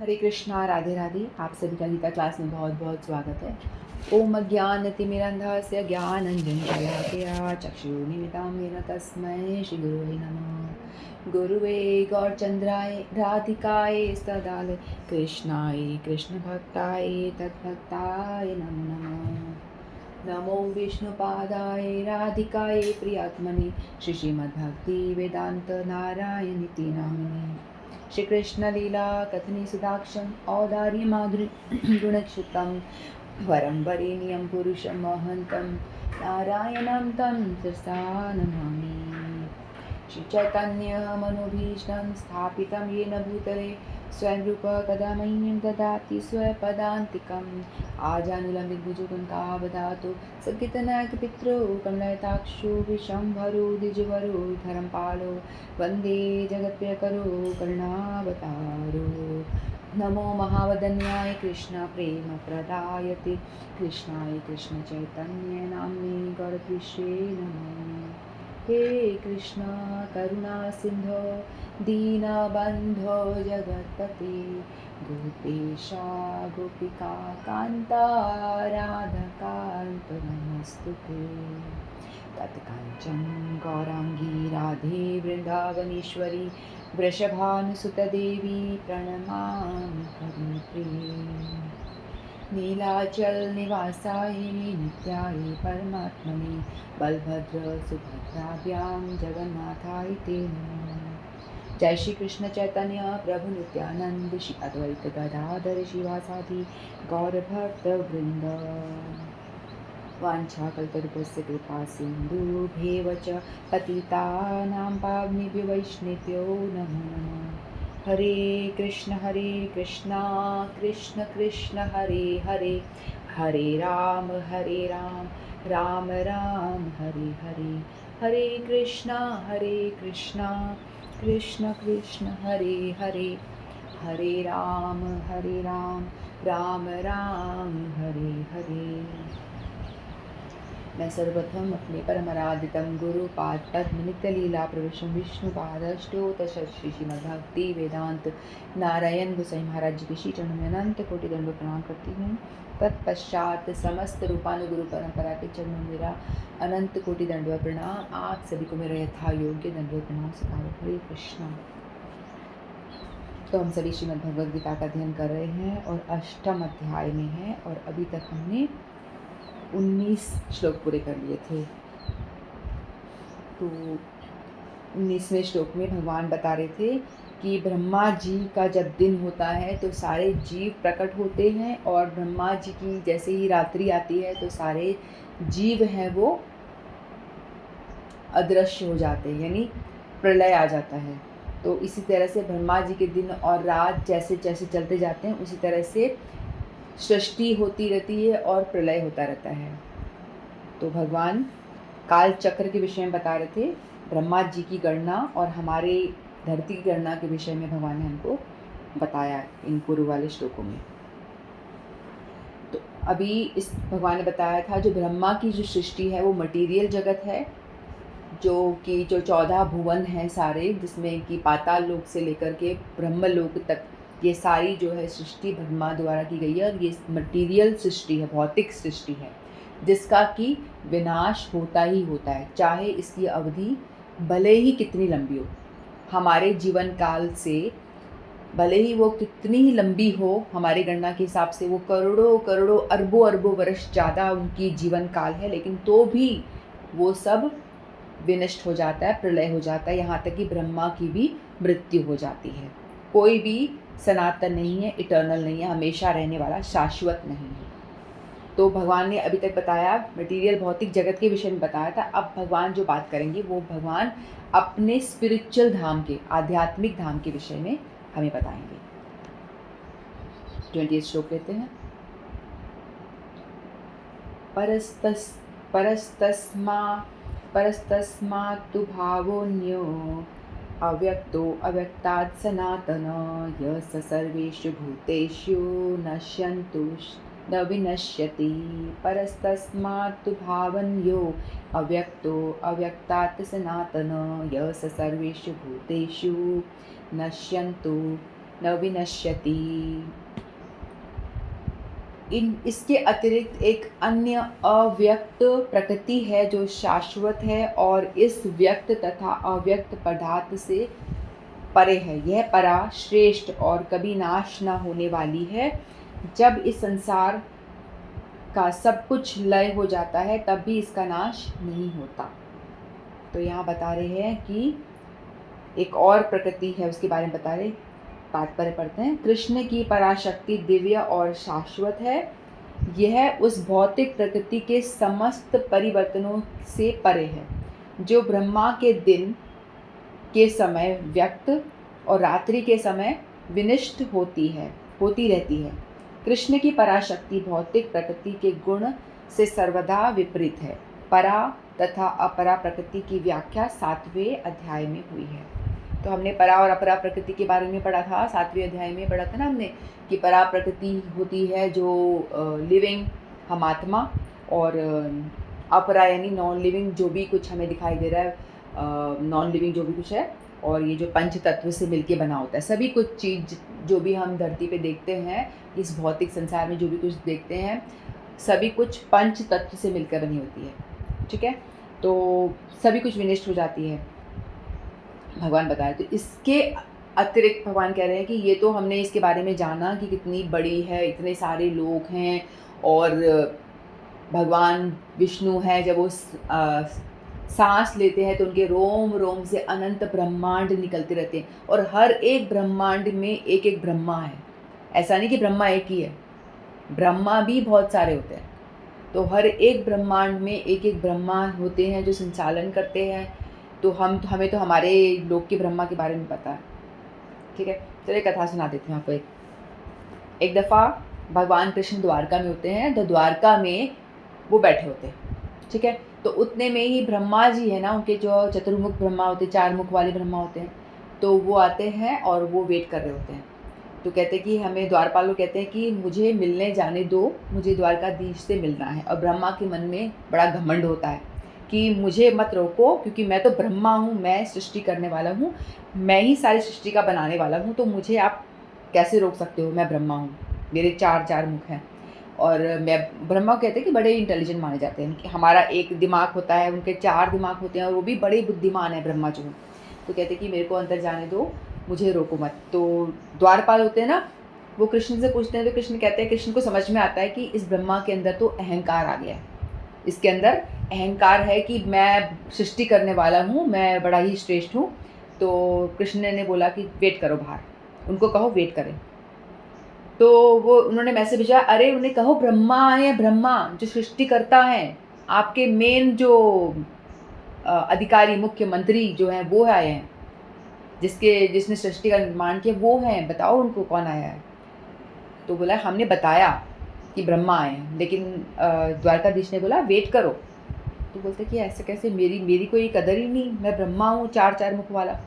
हरे कृष्णा, राधे राधे। आप सभी का गीता क्लास में बहुत बहुत स्वागत है। ओम अज्ञानतिमिरन्धस्य ज्ञानञ्जनशलाकया चक्षुरुन्मिलितं येन तस्मै श्रीगुरुवे नमः। गुरुवे गौरचन्द्राय राधिकाय तदालय कृष्णाय कृष्णभक्ताय तद्भक्ताय नमो नमः। नमो विष्णुपादाय राधिकाय प्रियात्मने श्रीमद्भक्ति वेदांत नारायणीति नामिने। श्री कृष्ण लीला कथनी सुदाक्षम औदार्य माधुरी गुणक्षितम वरं वरेण्यं पुरुषं महन्तं नारायणं तं शिरसा नमामि। श्री चैतन्य मनोभीष्टं स्थापितं येन भूतले स्वयं रूप कदा मह्यं ददाति स्वपदान्तिकम् आजानुलम्बितभुजगुणकावदातु सङ्कीर्तनायकपितरो कमलयताक्षो विशम्भरो द्विजवरो धर्मपालो वन्दे जगत्प्रियकरो करुणावतारो। नमो महावदन्याय कृष्ण प्रेम प्रदायते कृष्णाय कृष्ण चैतन्य नाम्ने गौरकृष्णे नमः। हे कृष्ण करुणा सिंधो दीनबन्धो जगत्पते गोपेशा गोपिका कान्ता राधाकान्त नमस्तुते। तत्काञ्चन गौरांगी राधे वृन्दावनेश्वरी वृषभानुसुतदेवी प्रणमामि हरिप्रिये। नीलाचल निवासाय नित्याय परमात्मने बलभद्र सुभद्राभ्यां जगन्नाथाय ते नमः। जय श्री कृष्ण चैतन्य प्रभु नित्यानंद श्री अद्वैत गदाधर शिवासादि गौर भक्त वृंद। वाञ्छाकल्पतरुभ्यश्च कृपा सिन्धुभ्येव च पतितानां पावनेभ्यो वैष्णवेभ्यो नमो नमः। हरे कृष्ण कृष्ण कृष्ण हरे हरे हरे राम राम राम हरे हरे। हरे कृष्ण कृष्ण कृष्ण हरे हरे हरे राम राम राम हरे हरे। मैं सर्वप्रथम अपने परमराधितम गुरु पाद पद्म नित्य लीला प्रवेशम विष्णुपादष्टोत श्री श्रीमद्भक्ति वेदांत नारायण गोसाई महाराज जी के श्री चरणों में अनंत कोटि दंडों प्रणाम करती हूँ। तत्पश्चात समस्त रूपानुगुरु परंपरा के चरणों में मेरा अनंत कोटि दंडों प्रणाम। आप सभी को मेरा यथा योग्य दंडों प्रणाम सिखाओ। हरे कृष्णा। तो हम सभी श्रीमद् भगवद गीता का अध्ययन कर रहे हैं और अष्टम अध्याय में हैं और अभी तक हमने 19 श्लोक पूरे कर लिए थे। तो 19वें श्लोक में भगवान बता रहे थे कि ब्रह्मा जी का जब दिन होता है तो सारे जीव प्रकट होते हैं और ब्रह्मा जी की जैसे ही रात्रि आती है तो सारे जीव हैं वो अदृश्य हो जाते हैं, यानी प्रलय आ जाता है। तो इसी तरह से ब्रह्मा जी के दिन और रात जैसे जैसे चलते जाते हैं उसी तरह से सृष्टि होती रहती है और प्रलय होता रहता है। तो भगवान काल चक्र के विषय में बता रहे थे, ब्रह्मा जी की गणना और हमारे धरती की गणना के विषय में भगवान ने हमको बताया इन पूर्व वाले श्लोकों में। तो अभी इस भगवान ने बताया था जो ब्रह्मा की जो सृष्टि है वो मटीरियल जगत है, जो 14 भुवन हैं सारे, जिसमें कि पाताल लोक से लेकर के ब्रह्म लोक तक ये सारी जो है सृष्टि ब्रह्मा द्वारा की गई है। और ये मटीरियल सृष्टि है, भौतिक सृष्टि है, जिसका कि विनाश होता ही होता है, चाहे इसकी अवधि भले ही कितनी लंबी हो। हमारे जीवन काल से भले ही वो कितनी ही लंबी हो, हमारे गणना के हिसाब से वो करोड़ों करोड़ों अरबों अरबों वर्ष ज़्यादा उनकी जीवन काल है, लेकिन तो भी वो सब विनष्ट हो जाता है, प्रलय हो जाता है। यहाँ तक कि ब्रह्मा की भी मृत्यु हो जाती है। कोई भी सनातन नहीं है, इटर्नल नहीं है, हमेशा रहने वाला, शाश्वत नहीं है। तो भगवान ने अभी तक बताया मटीरियल भौतिक जगत के विषय में बताया था। अब भगवान जो बात करेंगे वो भगवान अपने स्पिरिचुअल धाम के, आध्यात्मिक धाम के विषय में हमें बताएंगे। 20 श्लोक लेते हैं। परस्तस्मात्तु भावोऽन्यो अव्यक्तो अव्यक्तात् सनातन यः स सर्वेषु भूतेषु नश्यन्तु न विनश्यति। परस्तस्मात्तु भावन्यो अव्यक्तो अव्यक्तात् सनातन यः स सर्वेषु भूतेषु नश्यन्तु न विनश्यति। इसके अतिरिक्त एक अन्य अव्यक्त प्रकृति है जो शाश्वत है और इस व्यक्त तथा अव्यक्त पदार्थ से परे है। यह परा श्रेष्ठ और कभी नाश न होने वाली है। जब इस संसार का सब कुछ लय हो जाता है तब भी इसका नाश नहीं होता। तो यहाँ बता रहे हैं कि एक और प्रकृति है, उसके बारे में बता रहे। तात्पर्य पढ़ते हैं। कृष्ण की पराशक्ति दिव्य और शाश्वत है। यह उस भौतिक प्रकृति के समस्त परिवर्तनों से परे है जो ब्रह्मा के दिन के समय व्यक्त और रात्रि के समय विनिष्ट होती रहती है। कृष्ण की पराशक्ति भौतिक प्रकृति के गुण से सर्वदा विपरीत है। परा तथा अपरा प्रकृति की व्याख्या 7वें अध्याय में हुई है। तो हमने परा और अपरा प्रकृति के बारे में पढ़ा था, 7वें अध्याय में पढ़ा था ना हमने, कि परा प्रकृति होती है जो लिविंग हम आत्मा, और अपरा यानी नॉन लिविंग जो भी कुछ हमें दिखाई दे रहा है, नॉन लिविंग जो भी कुछ है, और ये जो पंच तत्व से मिलके बना होता है। सभी कुछ चीज़ जो भी हम धरती पे देखते हैं, इस भौतिक संसार में जो भी कुछ देखते हैं, सभी कुछ पंच तत्व से मिलकर बनी होती है। ठीक है, तो सभी कुछ विनिष्ट हो जाती है, भगवान बता रहे। तो इसके अतिरिक्त भगवान कह रहे हैं कि ये तो हमने इसके बारे में जाना कि कितनी बड़ी है, इतने सारे लोग हैं, और भगवान विष्णु है, जब वो सांस लेते हैं तो उनके रोम रोम से अनंत ब्रह्मांड निकलते रहते हैं, और हर एक ब्रह्मांड में एक एक ब्रह्मा है। ऐसा नहीं कि ब्रह्मा एक ही है, ब्रह्मा भी बहुत सारे होते हैं। तो हर एक ब्रह्मांड में एक एक ब्रह्मा होते हैं जो संचालन करते हैं। तो हमें तो हमारे लोक के ब्रह्मा के बारे में पता है। ठीक है, चलिए कथा सुना देती हूँ आपको। एक दफ़ा भगवान कृष्ण द्वारका में होते हैं, तो द्वारका में वो बैठे होते हैं। ठीक है, तो उतने में ही ब्रह्मा जी है ना, उनके जो चतुर्मुख ब्रह्मा होते हैं, 4 मुख वाले ब्रह्मा होते हैं, तो वो आते हैं और वो वेट कर रहे होते हैं। तो कहते हैं कि हमें, द्वारपाल लोग कहते हैं कि मुझे मिलने जाने दो, मुझे द्वारकाधीश से मिलना है। और ब्रह्मा के मन में बड़ा घमंड होता है कि मुझे मत रोको, क्योंकि मैं तो ब्रह्मा हूँ, मैं सृष्टि करने वाला हूँ, मैं ही सारी सृष्टि का बनाने वाला हूँ, तो मुझे आप कैसे रोक सकते हो? मैं ब्रह्मा हूँ, मेरे 4 मुख हैं। और मैं, ब्रह्मा कहते हैं कि बड़े इंटेलिजेंट माने जाते हैं, कि हमारा एक दिमाग होता है, उनके 4 दिमाग होते हैं, और वो भी बड़े बुद्धिमान है ब्रह्मा जो। तो कहते हैं कि मेरे को अंदर जाने दो, मुझे रोको मत। तो द्वारपाल होते हैं ना, वो कृष्ण से पूछते हैं, तो कृष्ण कहते हैं, कृष्ण को समझ में आता है कि इस ब्रह्मा के अंदर तो अहंकार आ गया है, इसके अंदर अहंकार है कि मैं सृष्टि करने वाला हूँ, मैं बड़ा ही श्रेष्ठ हूँ। तो कृष्ण ने बोला कि वेट करो बाहर, उनको कहो वेट करें। तो वो, उन्होंने मैसेज भेजा, अरे उन्हें कहो ब्रह्मा आए हैं, ब्रह्मा जो सृष्टि करता है, आपके मेन जो अधिकारी मुख्यमंत्री जो हैं वो आए हैं, जिसने सृष्टि का निर्माण किया वो हैं, बताओ उनको कौन आया है। तो बोला हमने बताया कि ब्रह्मा आए हैं, लेकिन द्वारकाधीश ने बोला वेट करो। तो बोलते कि ऐसे कैसे, मेरी कोई कदर ही नहीं, मैं ब्रह्मा हूँ 4 मुख वाला।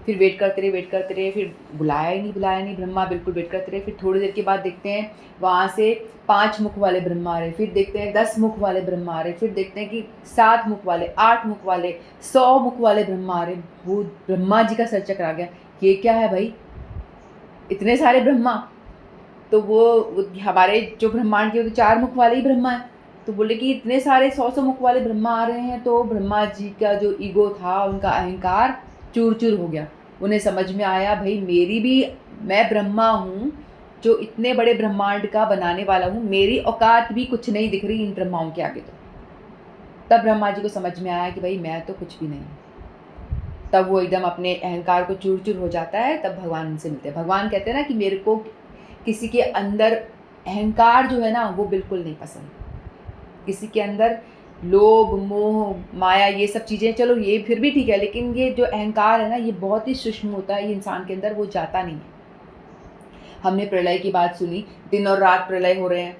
फिर वेट करते रहे, फिर बुलाया ही नहीं ब्रह्मा, बिल्कुल वेट करते रहे। फिर थोड़ी देर के बाद देखते हैं वहाँ से 5 मुख वाले ब्रह्मा आ रहे, फिर देखते हैं 10 मुख वाले ब्रह्मा आ रहे, फिर देखते हैं कि 7 मुख वाले, 8 मुख वाले, 100 मुख वाले ब्रह्मा आ रहे। वो ब्रह्मा जी का सर चकरा गया, ये क्या है भाई, इतने सारे ब्रह्मा। तो वो हमारे जो ब्रह्मांड के 4 मुख वाले ही ब्रह्मा है। तो बोले कि इतने सारे 100 मुख वाले ब्रह्मा आ रहे हैं। तो ब्रह्मा जी का जो ईगो था, उनका अहंकार चूर चूर हो गया। उन्हें समझ में आया, भाई मैं ब्रह्मा हूँ जो इतने बड़े ब्रह्मांड का बनाने वाला हूँ, मेरी औकात भी कुछ नहीं दिख रही इन ब्रह्माओं के आगे। तो तब ब्रह्मा जी को समझ में आया कि भाई मैं तो कुछ भी नहीं हूँ। तब वो एकदम अपने अहंकार को चूर चूर हो जाता है। तब भगवान उनसे मिलते हैं। भगवान कहते हैं ना कि मेरे को किसी के अंदर अहंकार जो है ना वो बिल्कुल नहीं पसंद। किसी के अंदर लोभ, मोह, माया, ये सब चीज़ें चलो ये फिर भी ठीक है, लेकिन ये जो अहंकार है ना, ये बहुत ही सूक्ष्म होता है, ये इंसान के अंदर वो जाता नहीं है। हमने प्रलय की बात सुनी, दिन और रात प्रलय हो रहे हैं,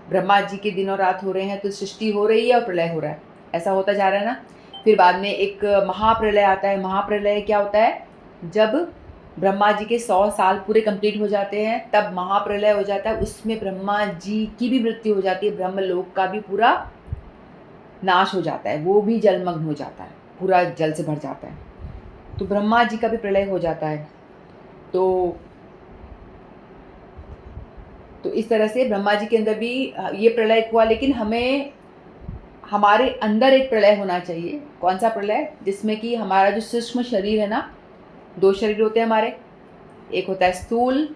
ब्रह्मा जी के दिन और रात हो रहे हैं, तो सृष्टि हो रही है और प्रलय हो रहा है, ऐसा होता जा रहा है ना। फिर बाद में एक महाप्रलय आता है। महाप्रलय क्या होता है, जब ब्रह्मा जी के 100 साल पूरे कंप्लीट हो जाते हैं, तब महाप्रलय हो जाता है। उसमें ब्रह्मा जी की भी मृत्यु हो जाती है, ब्रह्मलोक का भी पूरा नाश हो जाता है, वो भी जलमग्न हो जाता है, पूरा जल से भर जाता है। तो ब्रह्मा जी का भी प्रलय हो जाता है। तो तो इस तरह से ब्रह्मा जी के अंदर भी ये प्रलय हुआ, लेकिन हमें हमारे अंदर एक प्रलय होना चाहिए। कौन सा प्रलय? जिसमें कि हमारा जो सूक्ष्म शरीर है ना, 2 शरीर होते हैं हमारे। एक होता है स्थूल,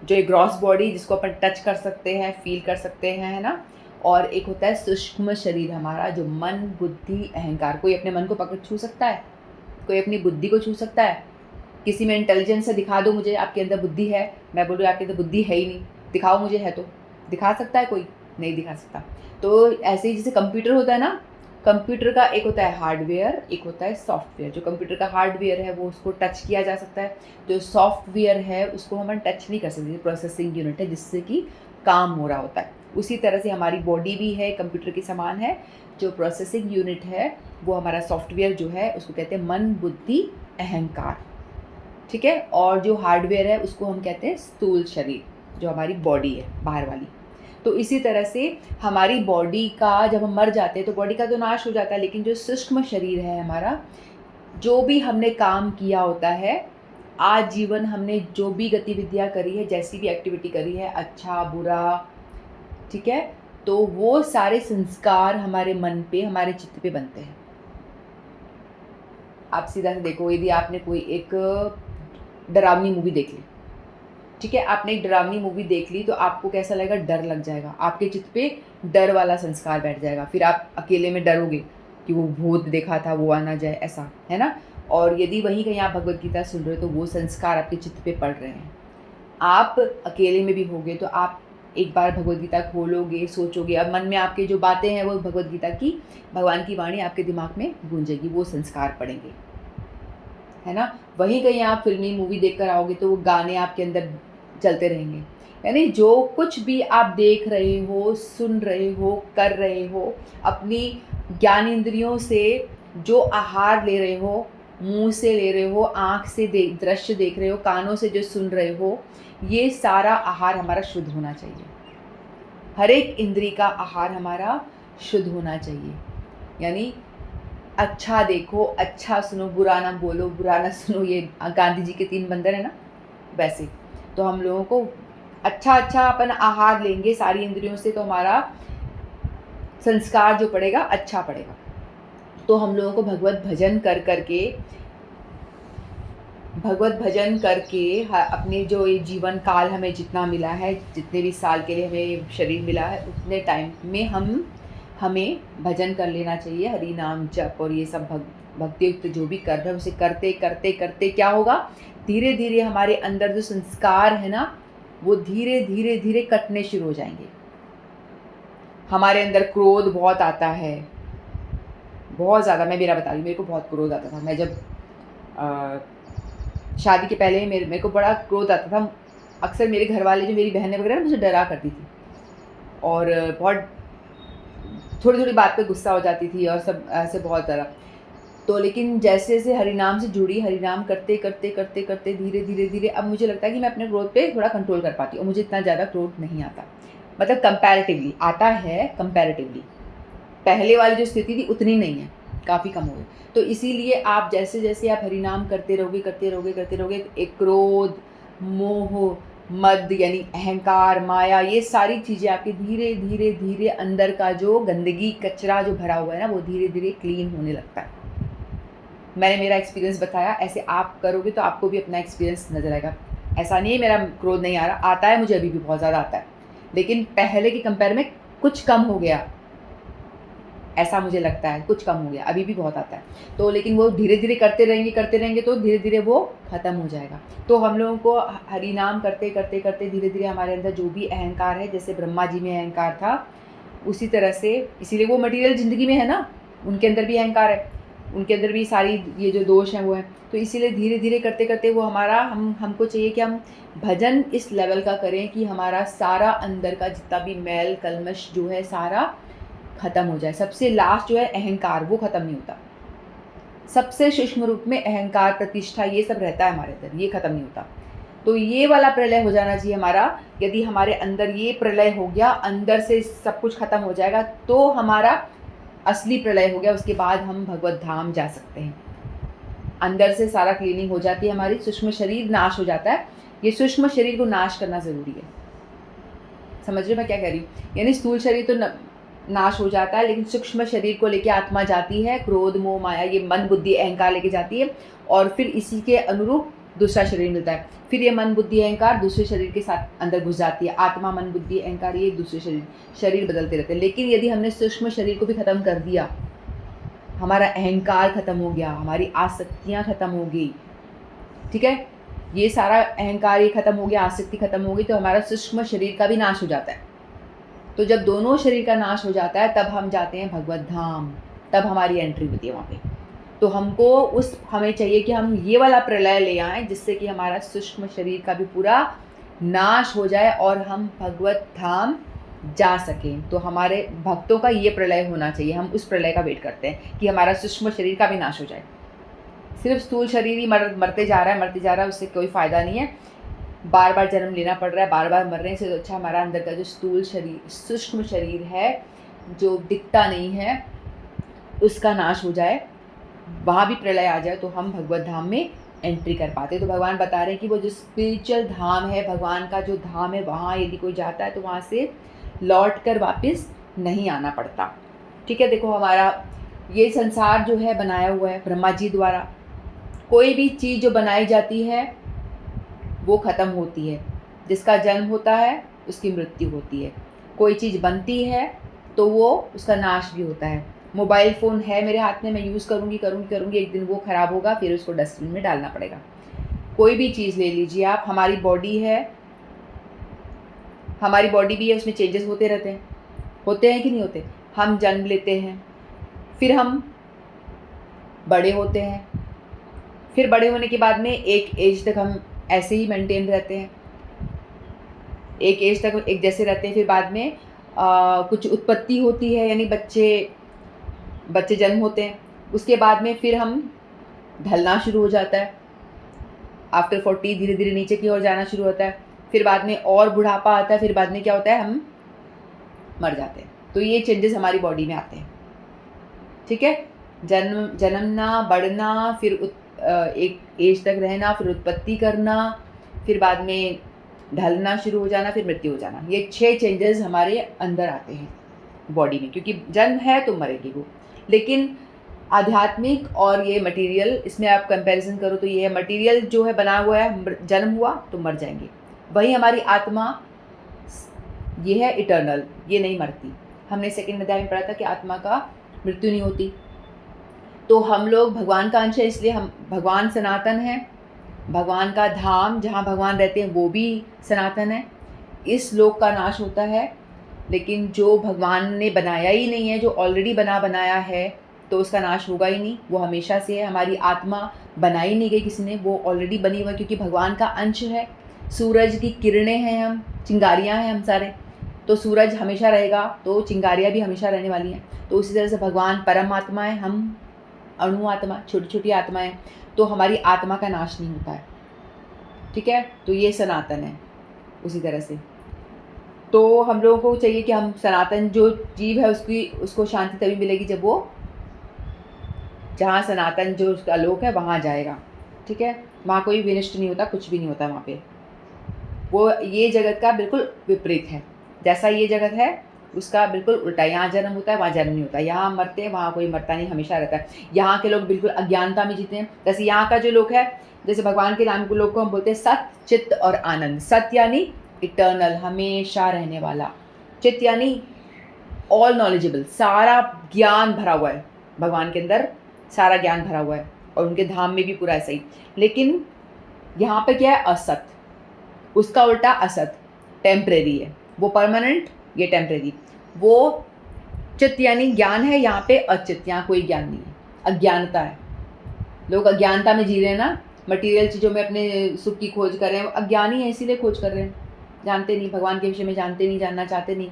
जो एक ग्रॉस बॉडी जिसको अपन टच कर सकते हैं, फील कर सकते हैं, है ना। और एक होता है सूक्ष्म शरीर हमारा, जो मन, बुद्धि, अहंकार। कोई अपने मन को पकड़ छू सकता है? कोई अपनी बुद्धि को छू सकता है? किसी में इंटेलिजेंस से दिखा दो मुझे आपके अंदर बुद्धि है, मैं बोल रही हूँ आपके अंदर बुद्धि है ही नहीं, दिखाओ मुझे है तो। दिखा सकता है कोई? नहीं दिखा सकता। तो ऐसे ही जैसे कंप्यूटर होता है ना, कंप्यूटर का एक होता है हार्डवेयर, एक होता है सॉफ्टवेयर। जो कंप्यूटर का हार्डवेयर है वो उसको टच किया जा सकता है, जो सॉफ्टवेयर है उसको हम टच नहीं कर सकते। प्रोसेसिंग यूनिट है जिससे कि काम हो रहा होता है। उसी तरह से हमारी बॉडी भी है, कंप्यूटर के समान है। जो प्रोसेसिंग यूनिट है वो हमारा सॉफ्टवेयर जो है उसको कहते हैं मन, बुद्धि, अहंकार, ठीक है। और जो हार्डवेयर है उसको हम कहते हैं स्थूल शरीर, जो हमारी बॉडी है बाहर वाली। तो इसी तरह से हमारी बॉडी का जब हम मर जाते हैं तो बॉडी का तो नाश हो जाता है, लेकिन जो सूक्ष्म शरीर है हमारा, जो भी हमने काम किया होता है आज जीवन, हमने जो भी गतिविधियाँ करी है, जैसी भी एक्टिविटी करी है, अच्छा बुरा, ठीक है, तो वो सारे संस्कार हमारे मन पे, हमारे चित्त पे बनते हैं। आप सीधा से देखो, यदि आपने कोई एक डरावनी मूवी देख ली, ठीक है, आपने एक डरावनी मूवी देख ली तो आपको कैसा लगेगा? डर लग जाएगा, आपके चित्त पे डर वाला संस्कार बैठ जाएगा। फिर आप अकेले में डरोगे कि वो भूत देखा था, वो आ ना जाए, ऐसा है ना। और यदि वहीं कहीं आप भगवत गीता सुन रहे हो तो वो संस्कार आपके चित्त पे पड़ रहे हैं। आप अकेले में भी होगे तो आप एक बार भगवत गीता खोलोगे, सोचोगे, अब मन में आपके जो बातें हैं वो भगवत गीता की, भगवान की वाणी आपके दिमाग में गूंजेगी, वो संस्कार पड़ेंगे, है ना। वहीं कहीं आप फिल्मी मूवी देख कर आओगे तो वो गाने आपके अंदर चलते रहेंगे। यानी जो कुछ भी आप देख रहे हो, सुन रहे हो, कर रहे हो, अपनी ज्ञान इंद्रियों से जो आहार ले रहे हो, मुंह से ले रहे हो, आँख से दृश्य देख रहे हो, कानों से जो सुन रहे हो, ये सारा आहार हमारा शुद्ध होना चाहिए। हर एक इंद्री का आहार हमारा शुद्ध होना चाहिए। यानी अच्छा देखो, अच्छा सुनो, बुरा ना बोलो, बुरा ना सुनो, ये गांधी जी के 3 बंदर है ना, वैसे। तो हम लोगों को अच्छा अपन आहार लेंगे सारी इंद्रियों से तो हमारा संस्कार जो पड़ेगा अच्छा पड़ेगा। तो हम लोगों को भगवत भजन करके अपने जो ये जीवन काल हमें जितना मिला है, जितने भी साल के लिए हमें शरीर मिला है, उतने टाइम में हमें भजन कर लेना चाहिए, हरि नाम जप और ये सब भक्ति युक्त जो भी कर रहे हैं उसे करते करते करते क्या होगा, धीरे धीरे हमारे अंदर जो संस्कार है ना वो धीरे धीरे धीरे कटने शुरू हो जाएंगे। हमारे अंदर क्रोध बहुत आता है, बहुत ज़्यादा। मैं मेरा बता रही हूँ, मेरे को बहुत क्रोध आता था। मैं जब शादी के पहले मेरे को बड़ा क्रोध आता था। अक्सर मेरे घर वाले जो मेरी बहनें वगैरह मुझे डरा करती थी और बहुत थोड़ी थोड़ी बात पे गुस्सा हो जाती थी और सब ऐसे बहुत ज़्यादा। तो लेकिन जैसे जैसे हरिनाम से जुड़ी, हरिनाम करते करते करते करते धीरे धीरे धीरे अब मुझे लगता है कि मैं अपने क्रोध पे थोड़ा कंट्रोल कर पाती हूँ। मुझे इतना ज़्यादा क्रोध नहीं आता, मतलब कंपैरेटिवली आता है, कंपैरेटिवली पहले वाली जो स्थिति थी उतनी नहीं है, काफ़ी कम हो गई। तो इसीलिए आप जैसे जैसे आप हरिनाम करते रहोगे, एक क्रोध, मोह, मद यानी अहंकार, माया, ये सारी चीज़ें आपके धीरे धीरे धीरे अंदर का जो गंदगी, कचरा जो भरा हुआ है ना वो धीरे धीरे क्लीन होने लगता है। मैंने मेरा एक्सपीरियंस बताया, ऐसे आप करोगे तो आपको भी अपना एक्सपीरियंस नज़र आएगा। ऐसा नहीं है मेरा क्रोध नहीं आ रहा, आता है, मुझे अभी भी बहुत ज़्यादा आता है, लेकिन पहले के कंपेयर में कुछ कम हो गया, ऐसा मुझे लगता है, कुछ कम हो गया, अभी भी बहुत आता है। तो लेकिन वो धीरे धीरे करते रहेंगे तो धीरे धीरे वो ख़त्म हो जाएगा। तो हम लोगों को हरिनाम करते करते करते धीरे धीरे हमारे अंदर जो भी अहंकार है, जैसे ब्रह्मा जी में अहंकार था उसी तरह से, इसीलिए वो मटीरियल ज़िंदगी में है ना, उनके अंदर भी अहंकार है, उनके अंदर भी सारी ये जो दोष हैं वो हैं। तो इसीलिए धीरे धीरे करते करते वो हमारा हमको चाहिए कि हम भजन इस लेवल का करें कि हमारा सारा अंदर का जितना भी मैल कलमश जो है सारा ख़त्म हो जाए। सबसे लास्ट जो है अहंकार, वो ख़त्म नहीं होता। सबसे सूक्ष्म रूप में अहंकार, प्रतिष्ठा, ये सब रहता है हमारे अंदर, ये ख़त्म नहीं होता। तो ये वाला प्रलय हो जाना चाहिए हमारा। यदि हमारे अंदर ये प्रलय हो गया, अंदर से सब कुछ ख़त्म हो जाएगा, तो हमारा असली प्रलय हो गया। उसके बाद हम भगवत धाम जा सकते हैं। अंदर से सारा क्लीनिंग हो जाती है हमारी, सूक्ष्म शरीर नाश हो जाता है। ये सूक्ष्म शरीर को नाश करना ज़रूरी है। समझ रहे हो मैं क्या कह रही हूँ? यानी स्थूल शरीर तो नाश हो जाता है, लेकिन सूक्ष्म शरीर को लेके आत्मा जाती है, क्रोध मोह माया ये मन बुद्धि अहंकार लेके जाती है, और फिर इसी के अनुरूप दूसरा शरीर मिलता है। फिर ये मन बुद्धि अहंकार दूसरे शरीर के साथ अंदर घुस जाती है। आत्मा मन बुद्धि अहंकार ये दूसरे शरीर बदलते रहते हैं। लेकिन यदि हमने सूक्ष्म शरीर को भी खत्म कर दिया, हमारा अहंकार खत्म हो गया, हमारी आसक्तियाँ खत्म हो गई, ठीक है, ये सारा अहंकार ये खत्म हो गया, आसक्ति खत्म हो गई, तो हमारा सूक्ष्म शरीर का भी नाश हो जाता है। तो जब दोनों शरीर का नाश हो जाता है तब हम जाते हैं भगवत धाम, तब हमारी एंट्री होती है वहाँ पे। तो हमें चाहिए कि हम ये वाला प्रलय ले आएँ, जिससे कि हमारा सूक्ष्म शरीर का भी पूरा नाश हो जाए और हम भगवत धाम जा सकें। तो हमारे भक्तों का ये प्रलय होना चाहिए। हम उस प्रलय का वेट करते हैं कि हमारा सूक्ष्म शरीर का भी नाश हो जाए। सिर्फ स्थूल शरीर ही मरते जा रहा है, उससे कोई फ़ायदा नहीं है। बार बार जन्म लेना पड़ रहा है, बार बार मरने से अच्छा हमारा अंदर का जो स्थूल शरीर सूक्ष्म शरीर है, जो दिखता नहीं है, उसका नाश हो जाए, वहाँ भी प्रलय आ जाए, तो हम भगवत धाम में एंट्री कर पाते। तो भगवान बता रहे हैं कि वो जो स्पिरिचुअल धाम है, भगवान का जो धाम है, वहाँ यदि कोई जाता है तो वहाँ से लौट कर वापस नहीं आना पड़ता। ठीक है, देखो हमारा ये संसार जो है बनाया हुआ है ब्रह्मा जी द्वारा। कोई भी चीज़ जो बनाई जाती है वो ख़त्म होती है। जिसका जन्म होता है उसकी मृत्यु होती है। कोई चीज़ बनती है तो वो उसका नाश भी होता है। मोबाइल फ़ोन है मेरे हाथ में, मैं यूज़ करूँगी, एक दिन वो ख़राब होगा, फिर उसको डस्टबिन में डालना पड़ेगा। कोई भी चीज़ ले लीजिए आप, हमारी बॉडी है, हमारी बॉडी भी है, उसमें चेंजेस होते रहते हैं कि नहीं होते? हम जन्म लेते हैं, फिर हम बड़े होते हैं, फिर बड़े होने के बाद में एक एज तक हम ऐसे ही मेंटेन रहते हैं, एक एज तक एक जैसे रहते हैं। फिर बाद में कुछ उत्पत्ति होती है, यानी बच्चे जन्म होते हैं। उसके बाद में फिर हम ढलना शुरू हो जाता है। आफ्टर 40 धीरे धीरे नीचे की ओर जाना शुरू होता है। फिर बाद में और बुढ़ापा आता है। फिर बाद में क्या होता है, हम मर जाते हैं। तो ये चेंजेस हमारी बॉडी में आते हैं। ठीक है, जन्मना, बढ़ना, फिर एक एज तक रहना, फिर उत्पत्ति करना, फिर बाद में ढलना शुरू हो जाना, फिर मृत्यु हो जाना। ये 6 चेंजेस हमारे अंदर आते हैं बॉडी में, क्योंकि जन्म है तो मरेगी वो। लेकिन आध्यात्मिक और ये मटेरियल, इसमें आप कंपैरिजन करो तो ये है मटेरियल जो है बना हुआ है, जन्म हुआ तो मर जाएंगे। वही हमारी आत्मा ये है इटर्नल, ये नहीं मरती। हमने सेकंड अध्याय में पढ़ा था कि आत्मा का मृत्यु नहीं होती। तो हम लोग भगवान का अंश है, इसलिए हम भगवान सनातन है। भगवान का धाम जहाँ भगवान रहते हैं वो भी सनातन है। इस लोक का नाश होता है, लेकिन जो भगवान ने बनाया ही नहीं है, जो ऑलरेडी बनाया है, तो उसका नाश होगा ही नहीं, वो हमेशा से है। हमारी आत्मा बनाई नहीं गई किसी ने, वो ऑलरेडी बनी हुई है, क्योंकि भगवान का अंश है। सूरज की किरणें हैं हम, चिंगारियाँ हैं हम सारे। तो सूरज हमेशा रहेगा तो चिंगारियाँ भी हमेशा रहने वाली हैं। तो उसी तरह से भगवान परम आत्मा है, हम अणु आत्मा, छोटी छोटी आत्माएं। तो हमारी आत्मा का नाश नहीं होता है। ठीक है, तो ये सनातन है। उसी तरह से तो हम लोगों को चाहिए कि हम सनातन जो जीव है उसको शांति तभी मिलेगी जब वो जहाँ सनातन जो उसका लोक है वहाँ जाएगा। ठीक है, वहाँ कोई विनष्ट नहीं होता, कुछ भी नहीं होता वहाँ पे। वो ये जगत का बिल्कुल विपरीत है। जैसा ये जगत है उसका बिल्कुल उल्टा। यहाँ जन्म होता है, वहाँ जन्म नहीं होता। यहाँ मरते हैं, वहाँ कोई मरता नहीं, हमेशा रहता है। यहाँ के लोग बिल्कुल अज्ञानता में जीते हैं। जैसे यहाँ का जो लोग है, जैसे भगवान के नाम के लोग को हम बोलते हैं सत, चित्त और आनंद। सत्य यानी इटर्नल, हमेशा रहने वाला। चित्त यानी ऑल नॉलेजेबल, सारा ज्ञान भरा हुआ है भगवान के अंदर, सारा ज्ञान भरा हुआ है, और उनके धाम में भी पूरा ऐसा ही। लेकिन यहाँ पे क्या है, असत, उसका उल्टा असत, टेम्परेरी है, वो परमानेंट, ये टेम्परेरी। वो चित्त यानी ज्ञान है, यहाँ पे अचित्त, यहाँ कोई ज्ञान नहीं है, अज्ञानता है। लोग अज्ञानता में जी रहे हैं ना, मटीरियल चीज़ों में अपने सुख की खोज कर रहे हैं। अज्ञानी है, इसीलिए खोज कर रहे हैं, जानते नहीं, भगवान के विषय में जानते नहीं, जानना चाहते नहीं।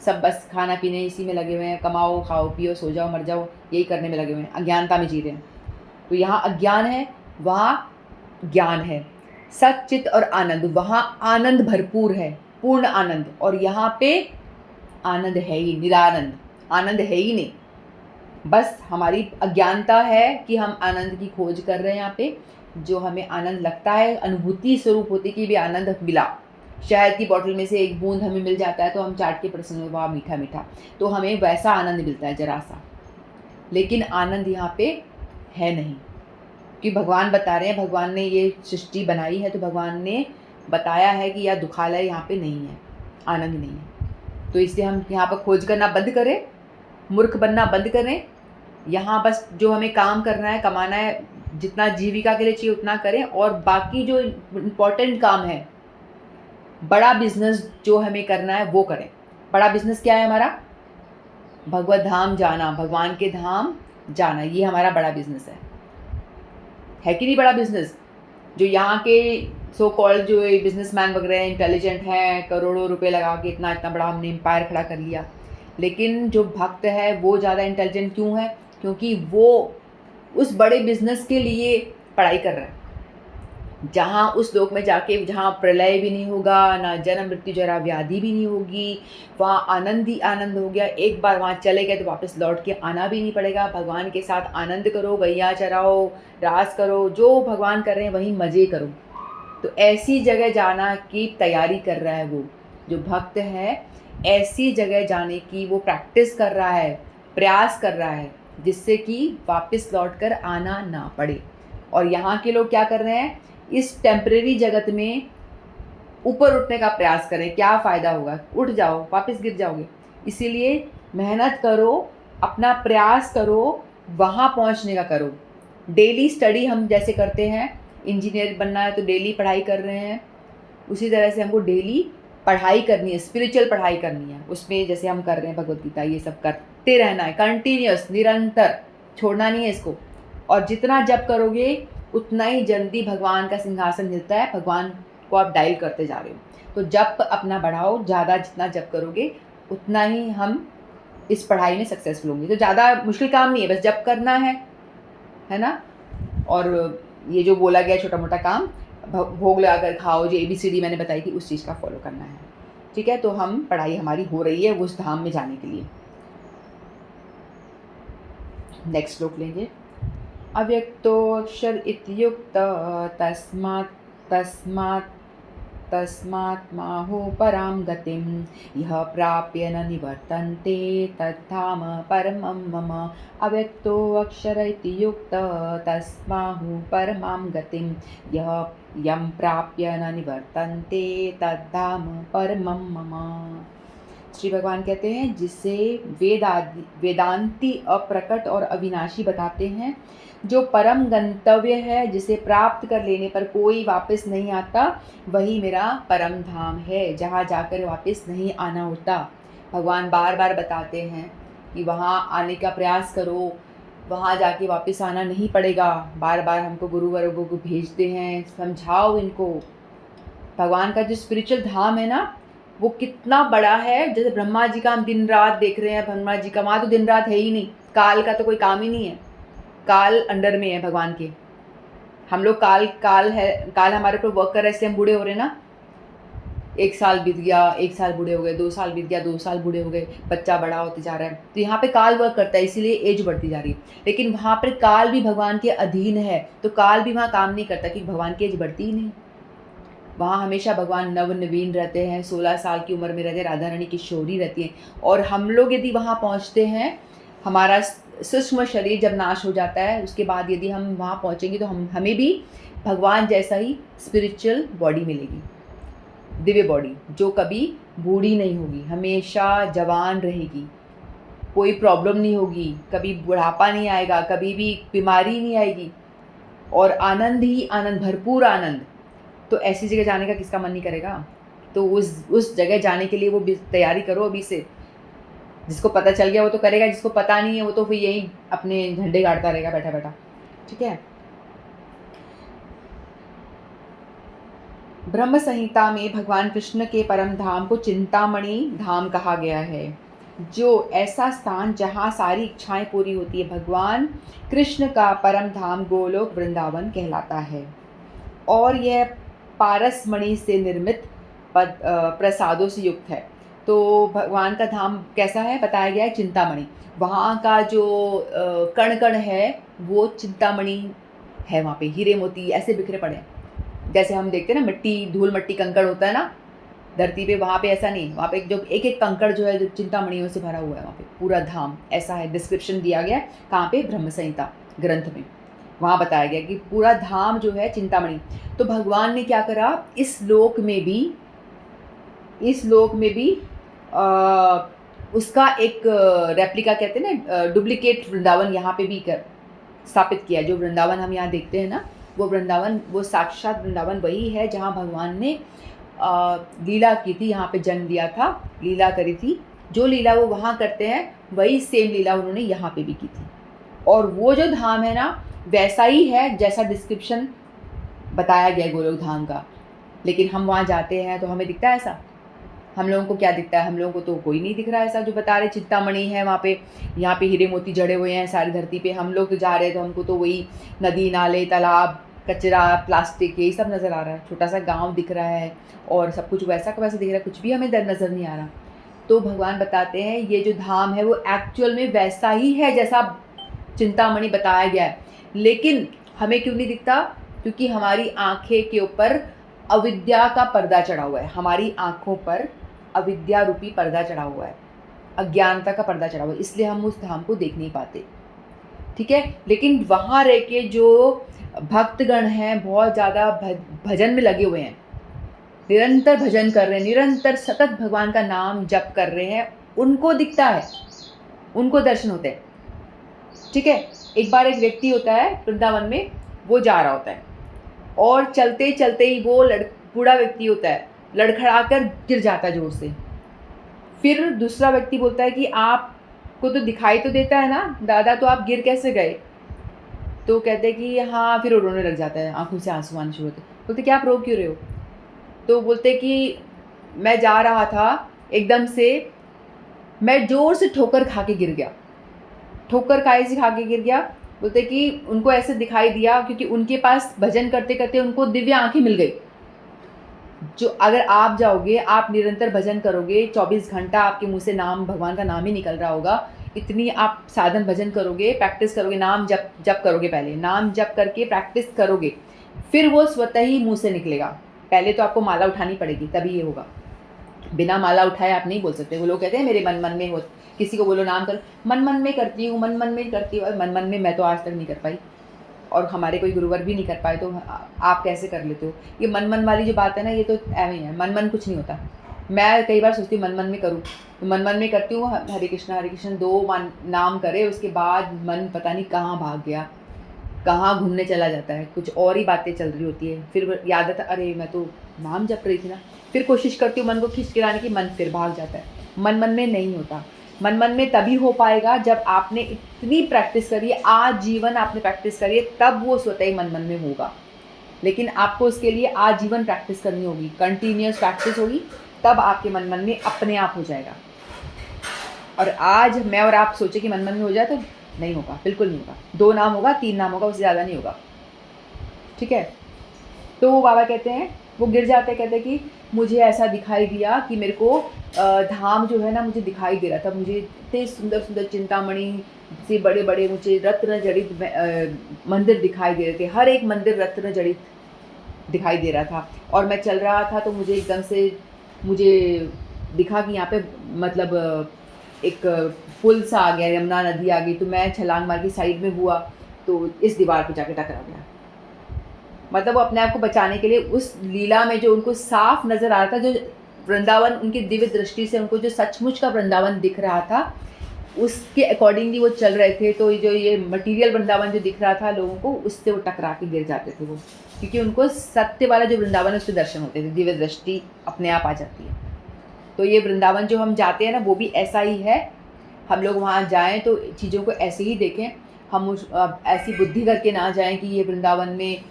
सब बस खाना पीने इसी में लगे हुए हैं, कमाओ खाओ पियो सो जाओ मर जाओ, यही करने में लगे हुए हैं, अज्ञानता में जी रहे हैं। तो यहाँ अज्ञान है, वहाँ ज्ञान है। सत, चित्त और आनंद, वहाँ आनंद भरपूर है, पूर्ण आनंद। और यहाँ पे आनंद है ही, निरानंद, आनंद है ही नहीं। बस हमारी अज्ञानता है कि हम आनंद की खोज कर रहे हैं यहाँ पे, जो हमें आनंद लगता है, अनुभूति स्वरूप होती कि भी आनंद मिला। शहद की बॉटल में से एक बूंद हमें मिल जाता है तो हम चाट के प्रसन्न हो, वाह मीठा मीठा, तो हमें वैसा आनंद मिलता है ज़रा सा। लेकिन आनंद यहाँ पे है नहीं, कि भगवान बता रहे हैं, भगवान ने ये सृष्टि बनाई है तो भगवान ने बताया है कि यह दुखालय यहाँ पे नहीं है, आनंद नहीं है। तो इसलिए हम यहाँ पर खोज करना बंद करें, मूर्ख बनना बंद करें। यहाँ बस जो हमें काम करना है, कमाना है, जितना जीविका के लिए चाहिए उतना करें, और बाकी जो इम्पोर्टेंट काम है, बड़ा बिजनेस जो हमें करना है वो करें। बड़ा बिजनेस क्या है हमारा? भगवत धाम जाना, भगवान के धाम जाना, ये हमारा बड़ा बिजनेस है कि नहीं? बड़ा बिजनेस जो यहाँ के सो कॉल्ड जो बिजनेसमैन वगैरह हैं, इंटेलिजेंट हैं, करोड़ों रुपए लगा के इतना इतना बड़ा हमने एम्पायर खड़ा कर लिया। लेकिन जो भक्त है वो ज़्यादा इंटेलिजेंट क्यों है? क्योंकि वो उस बड़े बिजनेस के लिए पढ़ाई कर रहा है, जहाँ उस लोक में जाके जहाँ प्रलय भी नहीं होगा, ना जन्म मृत्यु जरा व्याधि भी नहीं होगी, वहाँ आनंद ही आनंद हो गया। एक बार वहाँ चले गए तो वापस लौट के आना भी नहीं पड़ेगा। भगवान के साथ आनंद करो, गैया चराओ, रास करो, जो भगवान कर रहे हैं वहीं मज़े करो। तो ऐसी जगह जाना की तैयारी कर रहा है वो जो भक्त है, ऐसी जगह जाने की वो प्रैक्टिस कर रहा है, प्रयास कर रहा है, जिससे कि वापस लौट कर आना ना पड़े। और यहाँ के लोग क्या कर रहे हैं? इस टेम्परेरी जगत में ऊपर उठने का प्रयास करें। क्या फ़ायदा होगा? उठ जाओ, वापस गिर जाओगे। इसीलिए मेहनत करो, अपना प्रयास करो, वहाँ पहुँचने का करो। डेली स्टडी हम जैसे करते हैं, इंजीनियर बनना है तो डेली पढ़ाई कर रहे हैं, उसी तरह से हमको डेली पढ़ाई करनी है, स्पिरिचुअल पढ़ाई करनी है। उसमें जैसे हम कर रहे हैं भगवद गीता, ये सब करते रहना है, कंटिन्यूअस, निरंतर, छोड़ना नहीं है इसको। और जितना जप करोगे उतना ही जल्दी भगवान का सिंहासन मिलता है, भगवान को आप डायल करते जा रहे हो। तो जप अपना बढ़ाओ, ज़्यादा जितना जप करोगे उतना ही हम इस पढ़ाई में सक्सेसफुल होंगे। तो ज़्यादा मुश्किल काम नहीं है, बस जप करना है ना। और ये जो बोला गया छोटा मोटा काम, भोग लगा कर खाओ, जो ABCD मैंने बताई थी उस चीज़ का फॉलो करना है। ठीक है, तो हम पढ़ाई हमारी हो रही है उस धाम में जाने के लिए। नेक्स्ट श्लोक लेंगे। अव्यक्तोऽक्षर इत्युक्त तस्मात् तस्मात् तस्मात् माहो परां गतिं यः प्राप्य न निवर्तन्ते तद्धाम परमं मम। अव्यक्तोऽक्षर इत्युक्त तस्माहु परमां गतिं यं प्राप्य न निवर्तन्ते तद्धाम परमं मम। श्री भगवान कहते हैं, जिसे वेदांती अप्रकट और अविनाशी बताते हैं, जो परम गंतव्य है, जिसे प्राप्त कर लेने पर कोई वापस नहीं आता, वही मेरा परम धाम है, जहाँ जाकर वापस नहीं आना होता। भगवान बार बार बताते हैं कि वहाँ आने का प्रयास करो, वहाँ जाके वापस आना नहीं पड़ेगा। बार बार हमको गुरुवर्गों को भेजते हैं, समझाओ इनको। भगवान का जो स्पिरिचुअल धाम है ना, वो कितना बड़ा है। जैसे ब्रह्मा जी का हम दिन रात देख रहे हैं, ब्रह्मा जी का वहाँ तो दिन रात है ही नहीं, काल का तो कोई काम ही नहीं है, काल अंडर में है भगवान के। हम लोग काल है, काल हमारे ऊपर वर्क कर रहा है, इसलिए हम बूढ़े हो रहे हैं ना। 1 साल बीत गया, 1 साल बूढ़े हो गए, 2 साल बीत गया, 2 साल बूढ़े हो गए, बच्चा बड़ा होते जा रहा है, तो यहाँ पे काल वर्क करता है, इसीलिए एज बढ़ती जा रही है। लेकिन वहाँ पर काल भी भगवान के अधीन है, तो काल भी वहाँ काम नहीं करता, क्योंकि भगवान की एज बढ़ती ही नहीं। वहाँ हमेशा भगवान नव नवीन रहते हैं, 16 साल की उम्र में रहते हैं, राधा रानी किशोरी रहती हैं। और हम लोग यदि वहाँ पहुँचते हैं, हमारा सूक्ष्म शरीर जब नाश हो जाता है, उसके बाद यदि हम वहाँ पहुँचेंगे तो हमें भी भगवान जैसा ही स्पिरिचुअल बॉडी मिलेगी, दिव्य बॉडी, जो कभी बूढ़ी नहीं होगी, हमेशा जवान रहेगी, कोई प्रॉब्लम नहीं होगी, कभी बुढ़ापा नहीं आएगा, कभी भी बीमारी नहीं आएगी, और आनंद ही आनंद, भरपूर आनंद। तो ऐसी जगह जाने का किसका मन नहीं करेगा? तो उस जगह जाने के लिए वो तैयारी करो अभी से। जिसको पता चल गया वो तो करेगा, जिसको पता नहीं है वो तो फिर यही अपने झंडे गाड़ता रहेगा बैठा बैठा। ठीक है। ब्रह्म संहिता में भगवान कृष्ण के परम धाम को चिंतामणि धाम कहा गया है, जो ऐसा स्थान जहाँ सारी इच्छाएं पूरी होती है। भगवान कृष्ण का परम धाम गोलोक वृंदावन कहलाता है, और यह पारसमणि से निर्मित प्रसादों से युक्त है। तो भगवान का धाम कैसा है बताया गया है, चिंतामणि। वहाँ का जो कण कण है वो चिंतामणि है, वहाँ पे हीरे मोती ऐसे बिखरे पड़े हैं। जैसे हम देखते हैं ना, मिट्टी, धूल, मट्टी, कंकड़ होता है ना, धरती पे वहाँ पे ऐसा नहीं, वहाँ पे जो एक एक कंकड़ जो है जो चिंतामणियों से भरा हुआ है, वहाँ पे पूरा धाम ऐसा है। डिस्क्रिप्शन दिया गया है कहाँ पे, ब्रह्म संहिता ग्रंथ में, वहाँ बताया गया कि पूरा धाम जो है चिंतामणि। तो भगवान ने क्या करा, इस लोक में भी उसका एक रेप्लिका कहते हैं ना, डुप्लीकेट वृंदावन यहाँ पे भी स्थापित किया। जो वृंदावन हम यहाँ देखते हैं ना, वो वृंदावन, वो साक्षात वृंदावन वही है जहाँ भगवान ने लीला की थी, यहाँ पे जन्म दिया था, लीला करी थी। जो लीला वो वहाँ करते हैं वही सेम लीला उन्होंने यहाँ पे भी की थी। और वो जो धाम है ना, वैसा ही है जैसा डिस्क्रिप्शन बताया गया गोलोक धाम का। लेकिन हम वहाँ जाते हैं तो हमें दिखता है ऐसा? हम लोगों को क्या दिखता है? हम लोगों को तो कोई नहीं दिख रहा है ऐसा जो बता रहे चिंतामणि है वहाँ पे, यहाँ पे हीरे मोती जड़े हुए हैं सारी धरती पे। हम लोग जा रहे हैं तो हमको तो वही नदी, नाले, तालाब, कचरा, प्लास्टिक, यही सब नज़र आ रहा है। छोटा सा गाँव दिख रहा है और सब कुछ वैसा का वैसा दिख रहा है, कुछ भी हमें नज़र नहीं आ रहा। तो भगवान बताते हैं ये जो धाम है वो एक्चुअल में वैसा ही है जैसा चिंतामणि बताया गया है। लेकिन हमें क्यों नहीं दिखता? क्योंकि हमारी आँखें के ऊपर अविद्या का पर्दा चढ़ा हुआ है। हमारी आँखों पर अविद्या रूपी पर्दा चढ़ा हुआ है, अज्ञानता का पर्दा चढ़ा हुआ है, इसलिए हम उस धाम को देख नहीं पाते। ठीक है, लेकिन वहाँ रह के जो भक्तगण हैं बहुत ज़्यादा भजन में लगे हुए हैं, निरंतर भजन कर रहे हैं, निरंतर सतत भगवान का नाम जप कर रहे हैं, उनको दिखता है, उनको दर्शन होते हैं। ठीक है, एक बार एक व्यक्ति होता है वृंदावन में, वो जा रहा होता है और चलते चलते ही वो बूढ़ा व्यक्ति होता है, लड़खड़ा कर गिर जाता है जोर से। फिर दूसरा व्यक्ति बोलता है कि आपको तो दिखाई तो देता है ना दादा, तो आप गिर कैसे गए? तो कहते हैं कि हाँ, फिर रोने लग जाता है, आंखों से आंसू आने शुरू होते। बोलते क्या आप रो क्यों रहे हो? तो बोलते कि मैं जा रहा था, एकदम से मैं जोर से ठोकर खा के गिर गया। ठोकर काहे से खा के गिर गया? बोलते कि उनको ऐसे दिखाई दिया क्योंकि उनके पास भजन करते करते उनको दिव्य आंखें मिल गई। जो अगर आप जाओगे, आप निरंतर भजन करोगे, 24 घंटा आपके मुंह से नाम, भगवान का नाम ही निकल रहा होगा, इतनी आप साधन भजन करोगे, प्रैक्टिस करोगे, नाम जप करोगे, पहले नाम जप करके प्रैक्टिस करोगे, फिर वो स्वतः ही मुंह से निकलेगा। पहले तो आपको माला उठानी पड़ेगी, तभी ये होगा। बिना माला उठाए आप नहीं बोल सकते। वो लोग कहते हैं मेरे मन मन में हो, किसी को बोलो नाम कर, मन मन में करती हूँ, मन मन में करती हूँ। और मन मन में मैं तो आज तक नहीं कर पाई, और हमारे कोई गुरुवर भी नहीं कर पाए, तो आप कैसे कर लेते हो? ये मन मन वाली जो बात है ना, ये तो ऐਵੇਂ ही है, मन मन कुछ नहीं होता। मैं कई बार सोचती हूँ मन मन में करूँ, तो मन मन में करती हूँ, हरे कृष्ण 2 नाम करे, उसके बाद मन पता नहीं कहाँ भाग गया, कहाँ घूमने चला जाता है, कुछ और ही बातें चल रही होती है। फिर याद आता, अरे मैं तो नाम जप रही थी ना। फिर कोशिश करती हूँ मन को खींच के लाने की, मन फिर भाग जाता है। मन मन में नहीं होता। मन मन में तभी हो पाएगा जब आपने इतनी प्रैक्टिस करी है, आजीवन आपने प्रैक्टिस करी है, तब वो स्वतः ही मन मन में होगा। लेकिन आपको उसके लिए आजीवन प्रैक्टिस करनी होगी, कंटिन्यूस प्रैक्टिस होगी, तब आपके मन मन में अपने आप हो जाएगा। और आज मैं और आप सोचे कि मन मन में हो जाए, तो नहीं होगा, बिल्कुल नहीं होगा। 2 नाम होगा, 3 नाम होगा, उससे ज़्यादा नहीं होगा। ठीक है, तो वो बाबा कहते हैं, वो गिर जाते, कहते हैं कि मुझे ऐसा दिखाई दिया कि मेरे को धाम जो है ना मुझे दिखाई दे रहा था। मुझे इतने सुंदर सुंदर चिंतामणि से बड़े बड़े मुझे रत्न जड़ित मंदिर दिखाई दे रहे थे, हर एक मंदिर रत्न जड़ित दिखाई दे रहा था। और मैं चल रहा था तो मुझे एकदम से मुझे दिखा कि यहाँ पे मतलब एक पुल सा आ गया, यमुना नदी आ गई। तो मैं छलांग मार के साइड में हुआ, तो इस दीवार पे जाके टकरा गया। मतलब वो अपने आप को बचाने के लिए उस लीला में जो उनको साफ नज़र आ रहा था, जो वृंदावन उनकी दिव्य दृष्टि से उनको जो सचमुच का वृंदावन दिख रहा था, उसके अकॉर्डिंगली वो चल रहे थे। तो जो ये मटीरियल वृंदावन जो दिख रहा था लोगों को, उससे वो टकरा के गिर जाते थे वो, क्योंकि उनको सत्य वाला जो वृंदावन है उसके दर्शन होते थे, दिव्य दृष्टि अपने आप आ जाती है। तो ये वृंदावन जो हम जाते हैं ना, वो भी ऐसा ही है। हम लोग वहाँ जाएँ तो चीज़ों को ऐसे ही देखें, हम ऐसी बुद्धि करके ना जाएँ कि ये वृंदावन में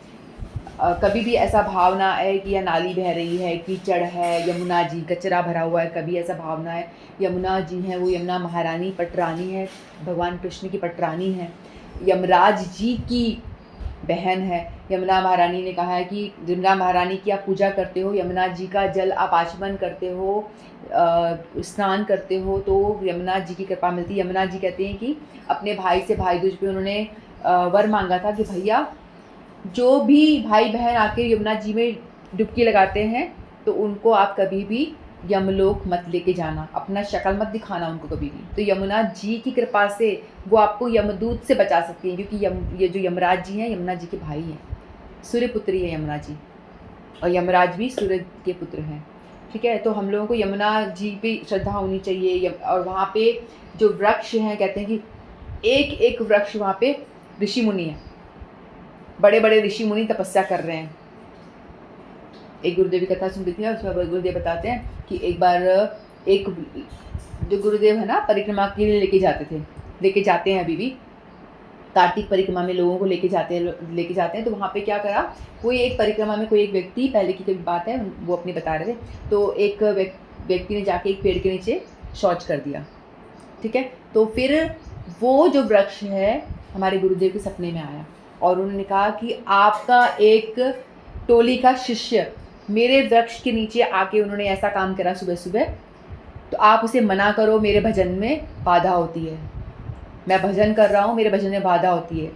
कभी भी ऐसा भाव ना आए कि यह नाली बह रही है, कीचड़ है, यमुना जी कचरा भरा हुआ है। कभी ऐसा भावना है यमुना जी हैं, वो यमुना महारानी पटरानी है, भगवान कृष्ण की पटरानी है, यमराज जी की बहन है। यमुना महारानी ने कहा है कि यमुना महारानी की आप पूजा करते हो, यमुना जी का जल आप आचमन करते हो, स्नान करते हो, तो यमुना जी की कृपा मिलती है। यमुना जी कहते हैं कि अपने भाई से भाई दूज पे उन्होंने वर मांगा था कि भैया जो भी भाई बहन आके यमुना जी में डुबकी लगाते हैं, तो उनको आप कभी भी यमलोक मत लेके जाना, अपना शक्ल मत दिखाना उनको कभी भी। तो यमुना जी की कृपा से वो आपको यमदूत से बचा सकती हैं, क्योंकि ये जो यमराज जी हैं, यमुना जी के भाई हैं, सूर्य पुत्री है यमुना जी, और यमराज भी सूर्य के पुत्र हैं। ठीक है, तो हम लोगों को यमुना जी पे श्रद्धा होनी चाहिए। और वहाँ पे जो वृक्ष हैं, कहते हैं कि एक एक वृक्ष वहाँ पे ऋषि मुनि हैं, बड़े बड़े ऋषि मुनि तपस्या कर रहे हैं। एक गुरुदेव की कथा सुन रही थी ना, उसमें गुरुदेव बताते हैं कि एक बार एक जो गुरुदेव है ना, परिक्रमा के लिए लेके जाते हैं अभी भी, कार्तिक परिक्रमा में लोगों को लेके जाते हैं। तो वहाँ पे क्या करा, कोई एक परिक्रमा में कोई एक व्यक्ति, पहले की कोई बात है वो अपनी बता रहे थे, तो एक व्यक्ति ने जाके एक पेड़ के नीचे शौच कर दिया। ठीक है, तो फिर वो जो वृक्ष है हमारे गुरुदेव के सपने में आया और उन्होंने कहा कि आपका एक टोली का शिष्य मेरे वृक्ष के नीचे आके उन्होंने ऐसा काम करा सुबह सुबह, तो आप उसे मना करो, मेरे भजन में बाधा होती है, मैं भजन कर रहा हूँ, मेरे भजन में बाधा होती है।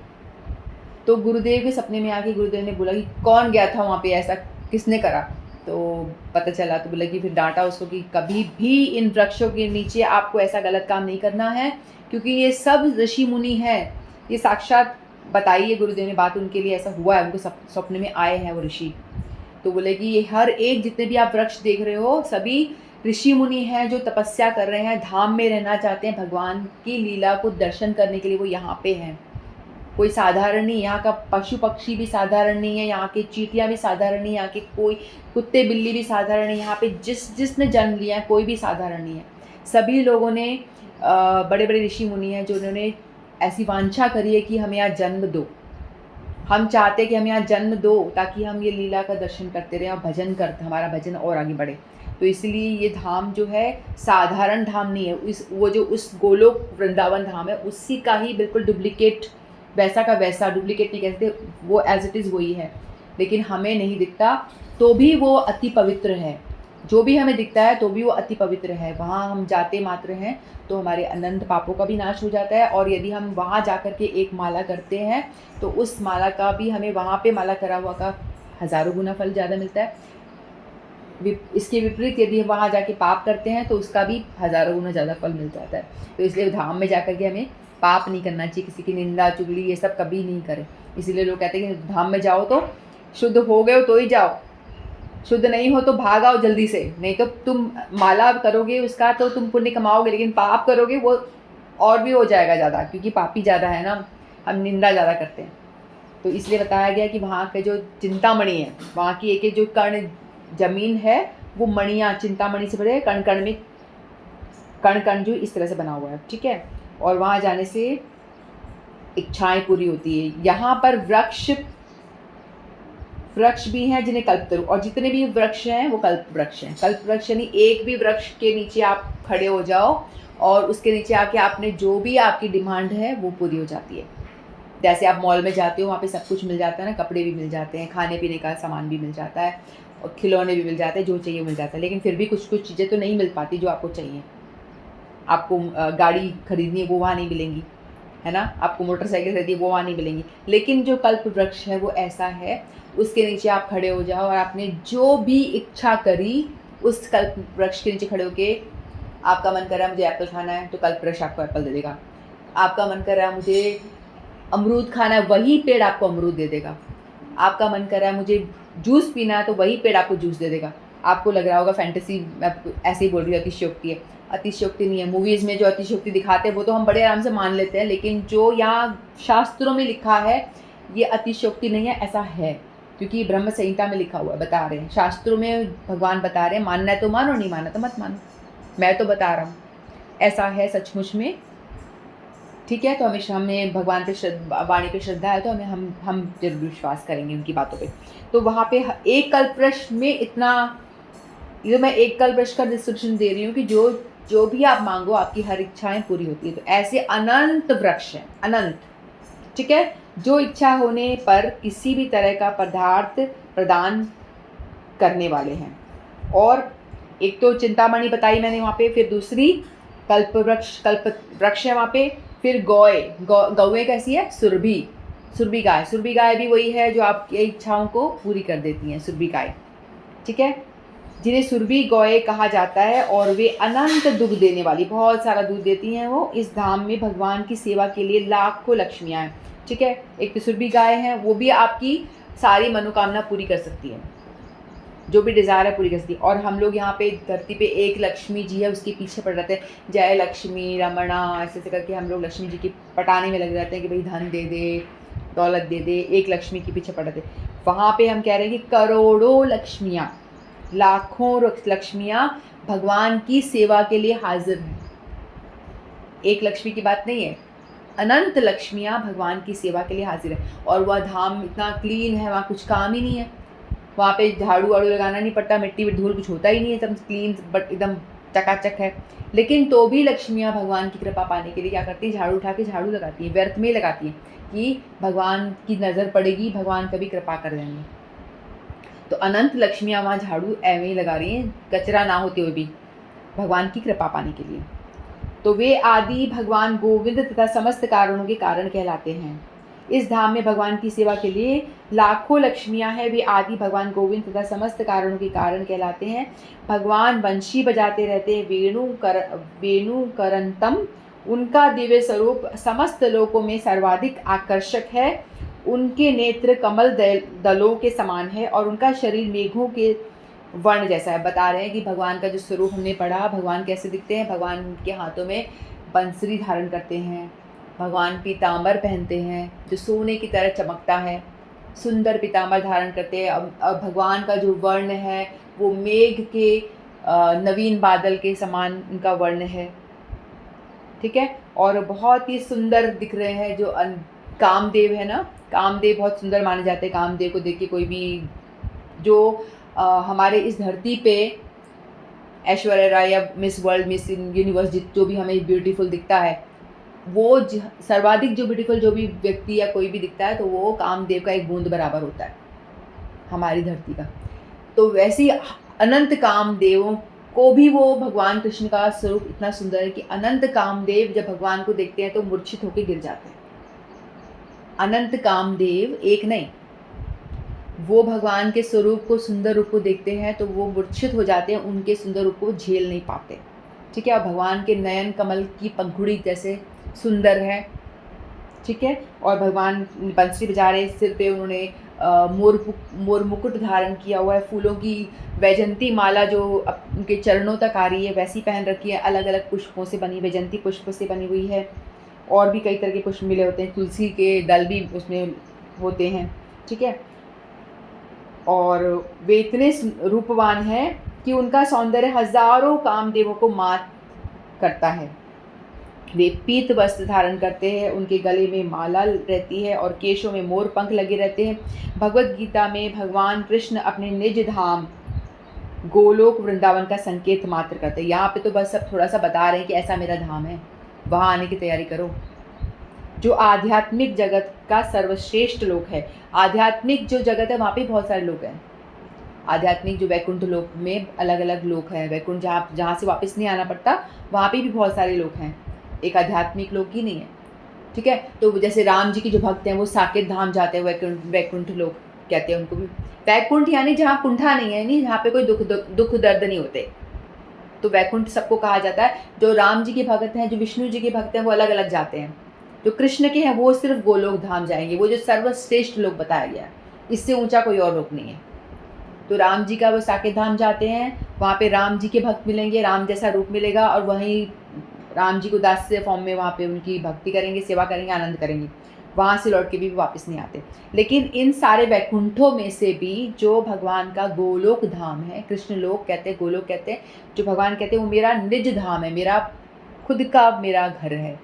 तो गुरुदेव के सपने में आके गुरुदेव ने बोला कि कौन गया था वहाँ पे, ऐसा किसने करा? तो पता चला, तो बोला कि फिर डांटा उसको कि कभी भी इन वृक्षों के नीचे आपको ऐसा गलत काम नहीं करना है, क्योंकि ये सब ऋषि मुनि हैं, ये साक्षात बताई है गुरुदेव ने बात, उनके लिए ऐसा हुआ है, उनको सपने में आए हैं वो ऋषि। तो बोले कि ये हर एक जितने भी आप वृक्ष देख रहे हो, सभी ऋषि मुनि हैं जो तपस्या कर रहे हैं, धाम में रहना चाहते हैं, भगवान की लीला को दर्शन करने के लिए वो यहाँ पे हैं। कोई साधारण नहीं, यहाँ का पशु पक्षी भी साधारण नहीं है, यहाँ के चींटियाँ भी साधारण नहीं, यहाँ के कोई कुत्ते बिल्ली भी साधारण नहीं, यहाँ पे जिसने जन्म लिया है कोई भी साधारण नहीं है। सभी लोगों ने बड़े बड़े ऋषि मुनि हैं जो उन्होंने ऐसी वांछा करी है कि हमें यहाँ जन्म दो, हम चाहते हैं कि हमें यहाँ जन्म दो ताकि हम ये लीला का दर्शन करते रहें और भजन करते, हमारा भजन और आगे बढ़े। तो इसलिए ये धाम जो है साधारण धाम नहीं है, वो जो उस गोलोक वृंदावन धाम है उसी का ही बिल्कुल डुप्लीकेट, वैसा का वैसा, डुप्लीकेट नहीं कहते, वो एज इट इज़ वही है, लेकिन हमें नहीं दिखता तो भी वो अति पवित्र है। जो भी हमें दिखता है तो भी वो अति पवित्र है। वहाँ हम जाते मात्र हैं तो हमारे अनंत पापों का भी नाश हो जाता है, और यदि हम वहाँ जा कर के एक माला करते हैं तो उस माला का भी हमें वहाँ पे माला करा हुआ का हज़ारों गुना फल ज़्यादा मिलता है। इसके विपरीत यदि हम वहाँ जाके पाप करते हैं तो उसका भी हज़ारों गुना ज़्यादा फल मिल जाता है। तो इसलिए धाम में जा कर के हमें पाप नहीं करना चाहिए, किसी की निंदा चुगली ये सब कभी नहीं करें। इसीलिए लोग कहते हैं कि धाम में जाओ तो शुद्ध हो गए हो तो ही जाओ, शुद्ध नहीं हो तो भाग आओ जल्दी से, नहीं तो तुम माला करोगे उसका तो तुम पुण्य कमाओगे, लेकिन पाप करोगे वो और भी हो जाएगा ज़्यादा, क्योंकि पापी ज़्यादा है ना, हम निंदा ज़्यादा करते हैं। तो इसलिए बताया गया कि वहाँ के जो चिंतामणि है, वहाँ की एक एक जो कर्ण जमीन है वो मणियाँ चिंतामणि से भरे, कण कण में कण कण जो इस तरह से बना हुआ है। ठीक है, और वहाँ जाने से इच्छाएं पूरी होती है। यहाँ पर वृक्ष भी हैं जिन्हें कल्पतरु, और जितने भी वृक्ष हैं वो कल्प वृक्ष हैं। कल्प वृक्ष यानी एक भी वृक्ष के नीचे आप खड़े हो जाओ और उसके नीचे आके आपने जो भी आपकी डिमांड है वो पूरी हो जाती है। जैसे आप मॉल में जाते हो, वहाँ पे सब कुछ मिल जाता है ना, कपड़े भी मिल जाते हैं, खाने पीने का सामान भी मिल जाता है, और खिलौने भी मिल जाते हैं, जो चाहिए मिल जाता है, लेकिन फिर भी कुछ कुछ चीज़ें तो नहीं मिल पाती जो आपको चाहिए। आपको गाड़ी खरीदनी है वो वहाँ नहीं मिलेंगी, है ना, आपको मोटरसाइकिल खरीदी वो वहाँ नहीं मिलेंगी, लेकिन जो कल्प वृक्ष है वो ऐसा है, उसके नीचे आप खड़े हो जाओ और आपने जो भी इच्छा करी उस कल्प वृक्ष के नीचे खड़े होके, आपका मन कर रहा है मुझे एप्पल खाना है तो कल्प वृक्ष आपको एप्पल दे देगा, आपका मन कर रहा है मुझे अमरूद खाना है वही पेड़ आपको अमरूद दे देगा, आपका मन कर रहा है मुझे जूस पीना है तो वही पेड़ आपको जूस दे देगा। आपको लग रहा होगा फैंटेसी, मैं ऐसे ही बोल रही हूँ अतिशयोक्ति है, अतिशयोक्ति नहीं है। मूवीज़ में जो अतिशयोक्ति दिखाते हैं वो तो हम बड़े आराम से मान लेते हैं, लेकिन जो यहाँ शास्त्रों में लिखा है ये अतिशयोक्ति नहीं है, ऐसा है, क्योंकि ब्रह्म संहिता में लिखा हुआ है, बता रहे हैं शास्त्रों में, भगवान बता रहे हैं, मानना है तो मानो, नहीं मानना तो मत मानो, मैं तो बता रहा हूँ ऐसा है सचमुच में। ठीक है, तो हमें भगवान पे वाणी पे श्रद्धा है तो हम जरूर विश्वास करेंगे उनकी बातों पे। तो वहाँ पे एक कल्पवृक्ष में इतना, ये मैं एक कल्पवृक्ष का डिस्क्रिप्शन दे रही हूँ कि जो भी आप मांगो आपकी हर इच्छाएं पूरी होती है। तो ऐसे अनंत वृक्ष हैं, अनंत। ठीक है, जो इच्छा होने पर किसी भी तरह का पदार्थ प्रदान करने वाले हैं। और एक तो चिंतामणि बताई मैंने वहाँ पे, फिर दूसरी कल्प वृक्ष है वहाँ पे, फिर गौएं कैसी है, सुरभि गाय भी वही है जो आपकी इच्छाओं को पूरी कर देती हैं, सुरभि गाय। ठीक है, जिन्हें सुरभि गौएं कहा जाता है, और वे अनंत दुख देने वाली, बहुत सारा दूध देती हैं वो। इस धाम में भगवान की सेवा के लिए लाखों लक्ष्मियाँ हैं। ठीक है, एक तो सुरभि गाय है, वो भी आपकी सारी मनोकामना पूरी कर सकती है, जो भी डिज़ायर है पूरी कर सकती है। और हम लोग यहाँ पे धरती पे एक लक्ष्मी जी है, उसके पीछे पड़ रहते हैं, जय लक्ष्मी रमणा, ऐसे ऐसे करके हम लोग लक्ष्मी जी की पटाने में लग जाते हैं कि भाई धन दे दे, दौलत दे दे, एक लक्ष्मी के पीछे पड़ रहते। वहाँ पे हम कह रहे हैं कि करोड़ों लक्ष्मियाँ, लाखों लक्ष्मियाँ भगवान की सेवा के लिए हाजिर हैं। एक लक्ष्मी की बात नहीं है, अनंत लक्ष्मियाँ भगवान की सेवा के लिए हाजिर है। और वह धाम इतना क्लीन है, वहाँ कुछ काम ही नहीं है, वहाँ पे झाड़ू वाड़ू लगाना नहीं पड़ता, मिट्टी धूल कुछ होता ही नहीं है, एकदम क्लीन बट एकदम चकाचक है। लेकिन तो भी लक्ष्मियाँ भगवान की कृपा पाने के लिए क्या करती हैं, झाड़ू उठा के झाड़ू लगाती हैं, व्यर्थ में ही लगाती हैं कि भगवान की नज़र पड़ेगी, भगवान कभी कृपा कर देंगे। तो अनंत लक्ष्मियाँ वहाँ झाड़ू ऐਵੇਂ ही लगा रही हैं, कचरा ना होते हुए भी, भगवान की कृपा पाने के लिए। तो वे आदि भगवान गोविंद तथा समस्त कारणों के कारण कहलाते हैं। इस धाम में भगवान की सेवा के लिए लाखों लक्ष्मियां हैं, वे आदि भगवान गोविंद तथा समस्त कारणों के कारण कहलाते हैं। भगवान वंशी बजाते रहते हैं, वेणु करंतम, उनका दिव्य स्वरूप समस्त लोकों में सर्वाधिक आकर्षक है। उनके नेत्र कमल दलों के समान है और उनका शरीर मेघों के वर्ण जैसा है। बता रहे हैं कि भगवान का जो स्वरूप हमने पढ़ा, भगवान कैसे दिखते हैं, भगवान के हाथों में बंसरी धारण करते हैं, भगवान पीताम्बर पहनते हैं जो सोने की तरह चमकता है, सुंदर पीताम्बर धारण करते हैं। अब भगवान का जो वर्ण है वो मेघ के नवीन बादल के समान उनका वर्ण है। ठीक है, और बहुत ही सुंदर दिख रहे हैं। जो कामदेव है ना, कामदेव बहुत सुंदर माने जाते हैं। कामदेव को देख के कोई भी जो हमारे इस धरती पे ऐश्वर्या राय या मिस वर्ल्ड, मिस यूनिवर्स, जो भी हमें ब्यूटीफुल दिखता है, वो सर्वाधिक जो ब्यूटीफुल जो भी व्यक्ति या कोई भी दिखता है, तो वो कामदेव का एक बूंद बराबर होता है हमारी धरती का। तो वैसे ही अनंत कामदेवों को भी वो भगवान कृष्ण का स्वरूप इतना सुंदर है कि अनंत कामदेव जब भगवान को देखते हैं तो मूर्छित होकर गिर जाते हैं। अनंत कामदेव एक नहीं, वो भगवान के स्वरूप को, सुंदर रूप को देखते हैं तो वो मूर्छित हो जाते हैं, उनके सुंदर रूप को झेल नहीं पाते। ठीक है, और भगवान के नयन कमल की पंखुड़ी जैसे सुंदर है। ठीक है, और भगवान बंसरी बजा रहे, सिर पे उन्होंने मोर मुकुट धारण किया हुआ है, फूलों की वैजंती माला जो उनके चरणों तक आ रही है वैसी पहन रखी है, अलग अलग पुष्पों से बनी, वैजंती पुष्प से बनी हुई है। और भी कई तरह के पुष्प मिले होते हैं, तुलसी के दल भी उसमें होते हैं। ठीक है, और वे इतने रूपवान हैं कि उनका सौंदर्य हजारों कामदेवों को मात करता है। वे पीत वस्त्र धारण करते हैं, उनके गले में माला रहती है और केशों में मोर पंख लगे रहते हैं। भगवत गीता में भगवान कृष्ण अपने निज धाम गोलोक वृंदावन का संकेत मात्र करते हैं। यहाँ पे तो बस अब थोड़ा सा बता रहे हैं कि ऐसा मेरा धाम है, वहाँ आने की तैयारी करो। जो आध्यात्मिक जगत का सर्वश्रेष्ठ लोक है, आध्यात्मिक जो जगत है वहाँ पे बहुत सारे लोग हैं। आध्यात्मिक जो वैकुंठ लोक में अलग अलग लोक हैं, वैकुंठ जहाँ से वापस नहीं आना पड़ता, वहाँ पे भी बहुत सारे लोग हैं, एक आध्यात्मिक लोक ही नहीं है। ठीक है, तो जैसे राम जी के जो भक्त हैं वो साकेत धाम जाते हैं, वैकुंठ लोक कहते हैं उनको भी। वैकुंठ यानी जहाँ कुंठा नहीं है, नहीं, जहाँ पे कोई दुख दर्द नहीं होते, तो वैकुंठ सबको कहा जाता है। जो राम जी के भक्त हैं, जो विष्णु जी के भक्त हैं, वो अलग अलग जाते हैं। जो कृष्ण के हैं वो सिर्फ गोलोक धाम जाएंगे, वो जो सर्वश्रेष्ठ लोक बताया गया है, इससे ऊंचा कोई और लोक नहीं है। तो राम जी का वो साकेत धाम जाते हैं, वहाँ पे राम जी के भक्त मिलेंगे, राम जैसा रूप मिलेगा, और वहीं राम जी को दास्य फॉर्म में वहाँ पे उनकी भक्ति करेंगे, सेवा करेंगे, आनंद करेंगे, वहाँ से लौट के भी वापस नहीं आते। लेकिन इन सारे वैकुंठों में से भी जो भगवान का गोलोक धाम है, कृष्ण लोक कहते हैं, गोलोक कहते हैं, जो भगवान कहते हैं वो मेरा निज धाम है, मेरा खुद का, मेरा घर है,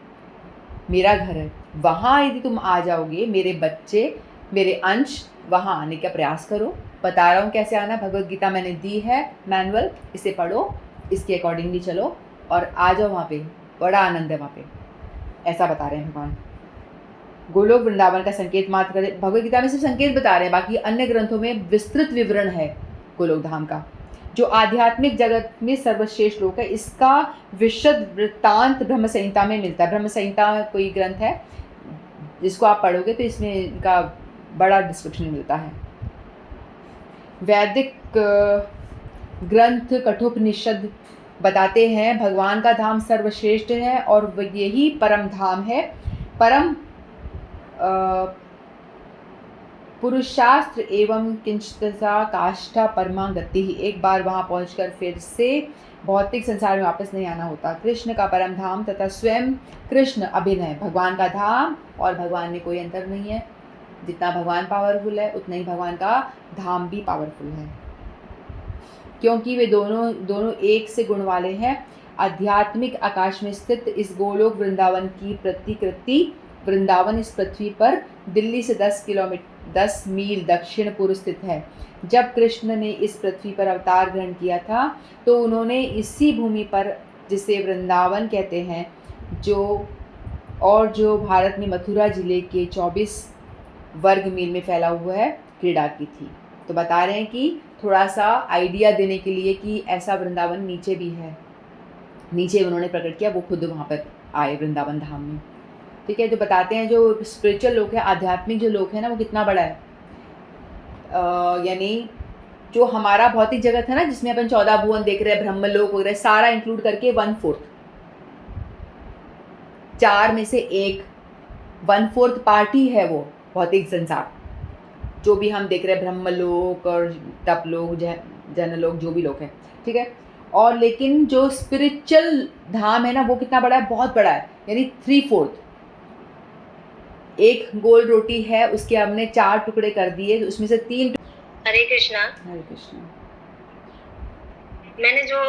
मेरा घर है। वहाँ यदि तुम आ जाओगे मेरे बच्चे, मेरे अंश, वहाँ आने का प्रयास करो। बता रहा हूँ कैसे आना, भगवत गीता मैंने दी है मैनुअल, इसे पढ़ो, इसके अकॉर्डिंगली चलो और आ जाओ वहाँ पे, बड़ा आनंद है वहाँ पे, ऐसा बता रहे हैं भगवान। गोलोक वृंदावन का संकेत मात्र करें, भगवत गीता में सिर्फ संकेत बता रहे हैं, बाकी अन्य ग्रंथों में विस्तृत विवरण है गोलोक धाम का, जो आध्यात्मिक जगत में सर्वश्रेष्ठ लोक है। इसका विशद वृत्तांत ब्रह्म संहिता में मिलता है। ब्रह्म संहिता कोई ग्रंथ है जिसको आप पढ़ोगे तो इसमें इनका बड़ा डिस्क्रिप्शन मिलता है। वैदिक ग्रंथ कठोपनिषद बताते हैं भगवान का धाम सर्वश्रेष्ठ है और यही परम धाम है। परम पुरुषास्त्र एवं किंचितसा काष्ठा परमा गति ही। एक बार वहाँ पहुंचकर फिर से भौतिक संसार में वापस नहीं आना होता। कृष्ण का परम धाम तथा स्वयं कृष्ण अभिनय, भगवान का धाम और भगवान में कोई अंतर नहीं है। जितना भगवान पावरफुल है उतना ही भगवान का धाम भी पावरफुल है, क्योंकि वे दोनों एक से गुण वाले हैं। आध्यात्मिक आकाश में स्थित इस गोलोक वृंदावन की प्रतिकृति, वृंदावन इस पृथ्वी पर दिल्ली से 10 मील दक्षिण पूर्व स्थित है। जब कृष्ण ने इस पृथ्वी पर अवतार ग्रहण किया था तो उन्होंने इसी भूमि पर, जिसे वृंदावन कहते हैं, जो भारत में मथुरा जिले के 24 वर्ग मील में फैला हुआ है, क्रीड़ा की थी। तो बता रहे हैं कि थोड़ा सा आइडिया देने के लिए कि ऐसा वृंदावन नीचे भी है, नीचे उन्होंने प्रकट किया, वो खुद वहाँ पर आए वृंदावन धाम में। ठीक है, तो बताते हैं जो स्पिरिचुअल लोग हैं, आध्यात्मिक जो लोग हैं ना, वो कितना बड़ा है। यानी जो हमारा भौतिक जगत है ना, जिसमें अपन 14 भुवन देख रहे हैं, ब्रह्मलोक वगैरह सारा इंक्लूड करके 1/4, 4 में से 1/4 पार्ट ही है वो भौतिक संसार। जो भी हम देख रहे हैं ब्रह्मलोक और तपलोक, जनलोक, जो भी लोग हैं, ठीक है। और लेकिन जो स्पिरिचुअल धाम है ना, वो कितना बड़ा है, बहुत बड़ा है। यानी 3/4, एक गोल रोटी है, उसके हमने 4 टुकड़े कर दिए, उसमें से 3। हरे कृष्णा। हरे कृष्णा। मैंने जो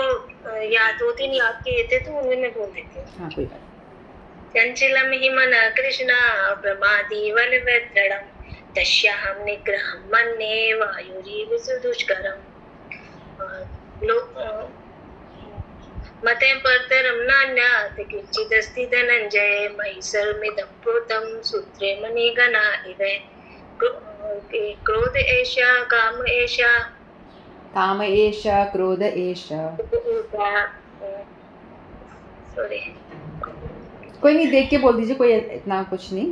2-3 याद किए थे तो उन्हें मैं बोल देती हूँ। हाँ, कोई बात। चंचलम हि मन कृष्णा प्रमादी बलवत्रणम तस्याहं निग्रहं मन्ये वायुरिव सुदुष्करम्। मते परतरं नान्यात् किंचिदस्ति धनंजय मयि सर्वमिदं प्रोतं सूत्रे मणिगणा इव। क्रोध एषा काम एषा, काम एष, क्रोध एष। सॉरी, कोई नहीं, देख के बोल दीजिए, कोई इतना कुछ नहीं,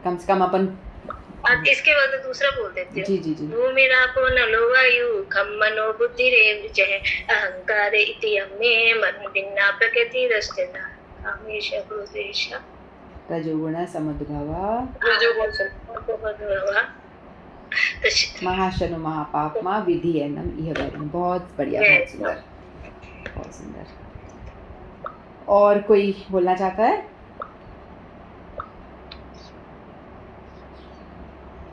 कम से कम अपन। इसके बाद दूसरा बोल देती हूँ। जी जी जी। भूमिरापो नलो वायु खम मनो बुद्धिरेव जय अहंकार इति यमे मन भिन्ना प्रकृति रस्तेना कामेश क्रोधेश रजोगुण समुद्भवा महाशनु महापापमा विधि एनम इह वैरम। बहुत बढ़िया, बहुत सुंदर, बहुत सुंदर। और कोई बोलना चाहता है?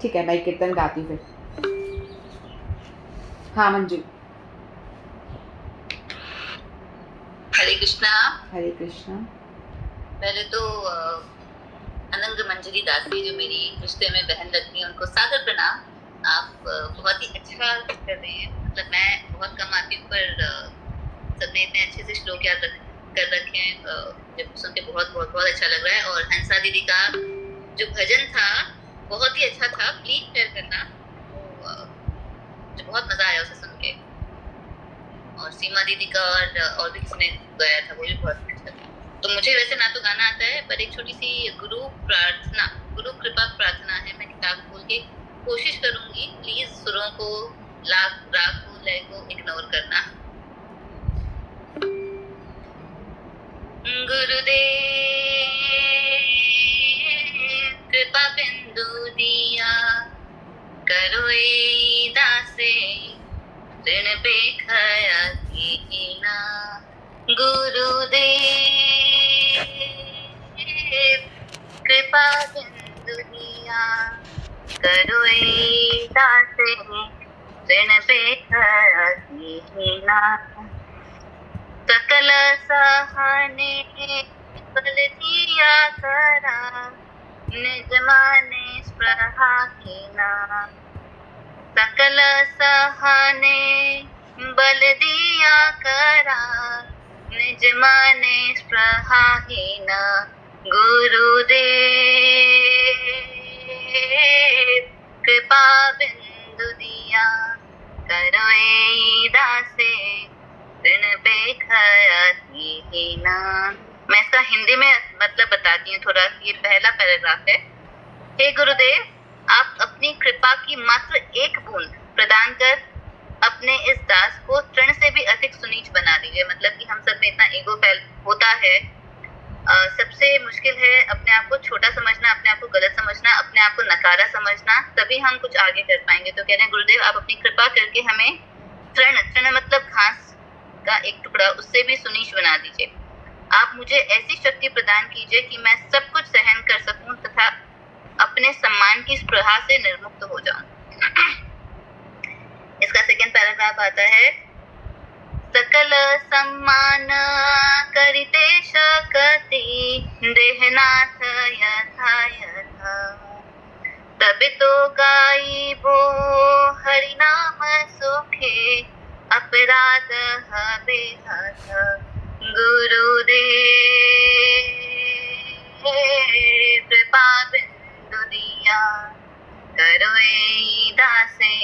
ठीक है, मैं कीर्तन गाती हूँ फिर। हाँ मंजू। हरे कृष्णा। हरे कृष्णा। पहले तो अनंग मंजरी दासी, जो मेरी रिश्ते में बहन लगती है, उनको सादर प्रणाम। आप बहुत ही अच्छा कर रहे हैं। मतलब मैं बहुत कम आती हूँ, पर सबने इतने अच्छे से श्लोक याद कर रखे हैं, जब सुन के बहुत बहुत बहुत अच्छा लग रहा है। और हंसा दीदी का जो भजन था बहुत ही अच्छा था, प्लीज शेयर करना, जो बहुत मजा आया उसे सुन के। और सीमा दीदी का और भी किसी ने गाया था, वो भी बहुत अच्छा था। तो मुझे वैसे ना तो गाना आता है, पर एक छोटी सी गुरु कृपा प्रार्थना है। मैं किताब खोल के कोशिश करूंगी, प्लीज सुरों को, राग को, लय को इग्नोर करना। गुरुदेव कृपा बिंदु दिया, करो ए दासे ऋण बेखाया कीना। गुरुदेव कृपा बिंदु दिया, करो ए दासे ऋण बेखाया कीना। सकल सहाने बल दिया करा, निज माने स्पृहा कीना। सकल सहाने बल दिया करा, निज माने स्पृहा हीना। गुरुदेव कृपा बिंदु दिया, करो ए दासे ऋण बेखाया हीना। मैं इसका हिंदी में मतलब बताती हूँ थोड़ा। ये पहला पैराग्राफ है। हे गुरुदेव, आप अपनी कृपा की मात्र एक बूंद प्रदान कर अपने इस दास को तृण से भी अधिक सुनीच बना दी है। मतलब कि हम सब में इतना ईगो फैल होता है। सबसे मुश्किल है अपने आप को छोटा समझना, अपने आप को गलत समझना, अपने आप को नकारा समझना, तभी हम कुछ आगे कर पाएंगे। तो कह रहे हैं गुरुदेव आप अपनी कृपा करके हमें तृण मतलब घास का एक टुकड़ा, उससे भी सुनीच बना दीजिए। आप मुझे ऐसी शक्ति प्रदान कीजिए कि मैं सब कुछ सहन कर सकूं तथा अपने सम्मान की स्पृहा से निर्मुक्त हो जाऊं। इसका सेकंड पैराग्राफ आता है, सकल सम्मान करिते शकति देहनाथ यथा यथा, तभी तो गाइबो हरि नाम सुखे अपराध हबे हथा। गुरुदेव कृपा बिंदु दिया करो ए दासे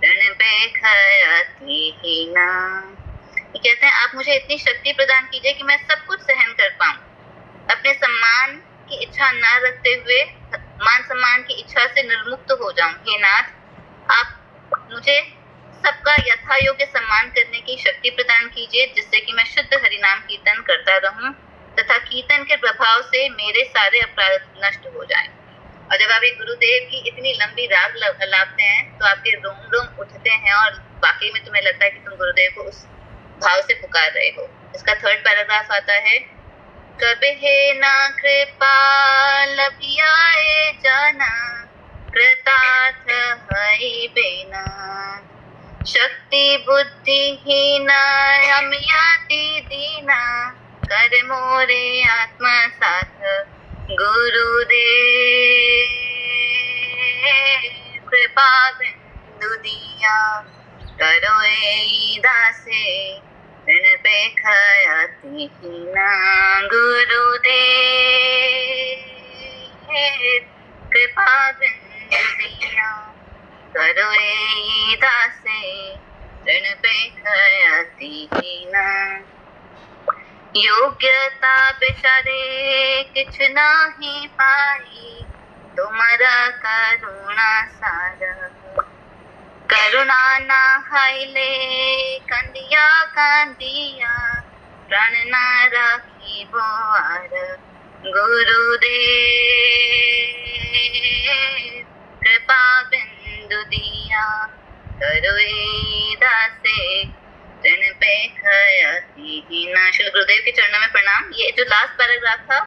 रण बेखयति हीना। ये कहते हैं आप मुझे इतनी शक्ति प्रदान कीजिए कि मैं सब कुछ सहन कर पाऊं, अपने सम्मान की इच्छा न रखते हुए मान सम्मान की इच्छा से निर्मुक्त हो जाऊं। हे नाथ, आप मुझे सबका यथा योग्य सम्मान करने की शक्ति प्रदान कीजिए, जिससे कि मैं शुद्ध हरिनाम कीर्तन करता रहूं तथा कीर्तन के प्रभाव से मेरे सारे अपराध नष्ट हो जाएं। और जब आप एक गुरुदेव की इतनी लंबी राग लाते हैं तो आपके रोम रोम उठते हैं और वाकई में तुम्हें लगता है कि तुम गुरुदेव को उस भाव से पुकार रहे हो। इसका थर्ड पैराग्राफ आता है, कबे हे ना कृपा लभियाए जाना कृतार्थ हई बेना, शक्ति बुद्धिहीना अमियाति दीना कर मोरे आत्मसात। गुरुदेव कृपा बिंदु दिया करो ए दासे ऋण बेखयति हीना। गुरुदेव कृपा बिंदु दिया करो ए दासे ऋण बेखयति हीना। योग्यता बेचारे किछ नाही पाई तुमरा करुणा सारा, करुणा ना हाइले कंदिया कांदिया प्राण ना राखी बोआर। गुरुदेव कृपा बिंदु दिया करो ए दासे ऋण बेखयति हीना। श्री गुरुदेव के चरणों में प्रणाम। ये जो लास्ट पैराग्राफ था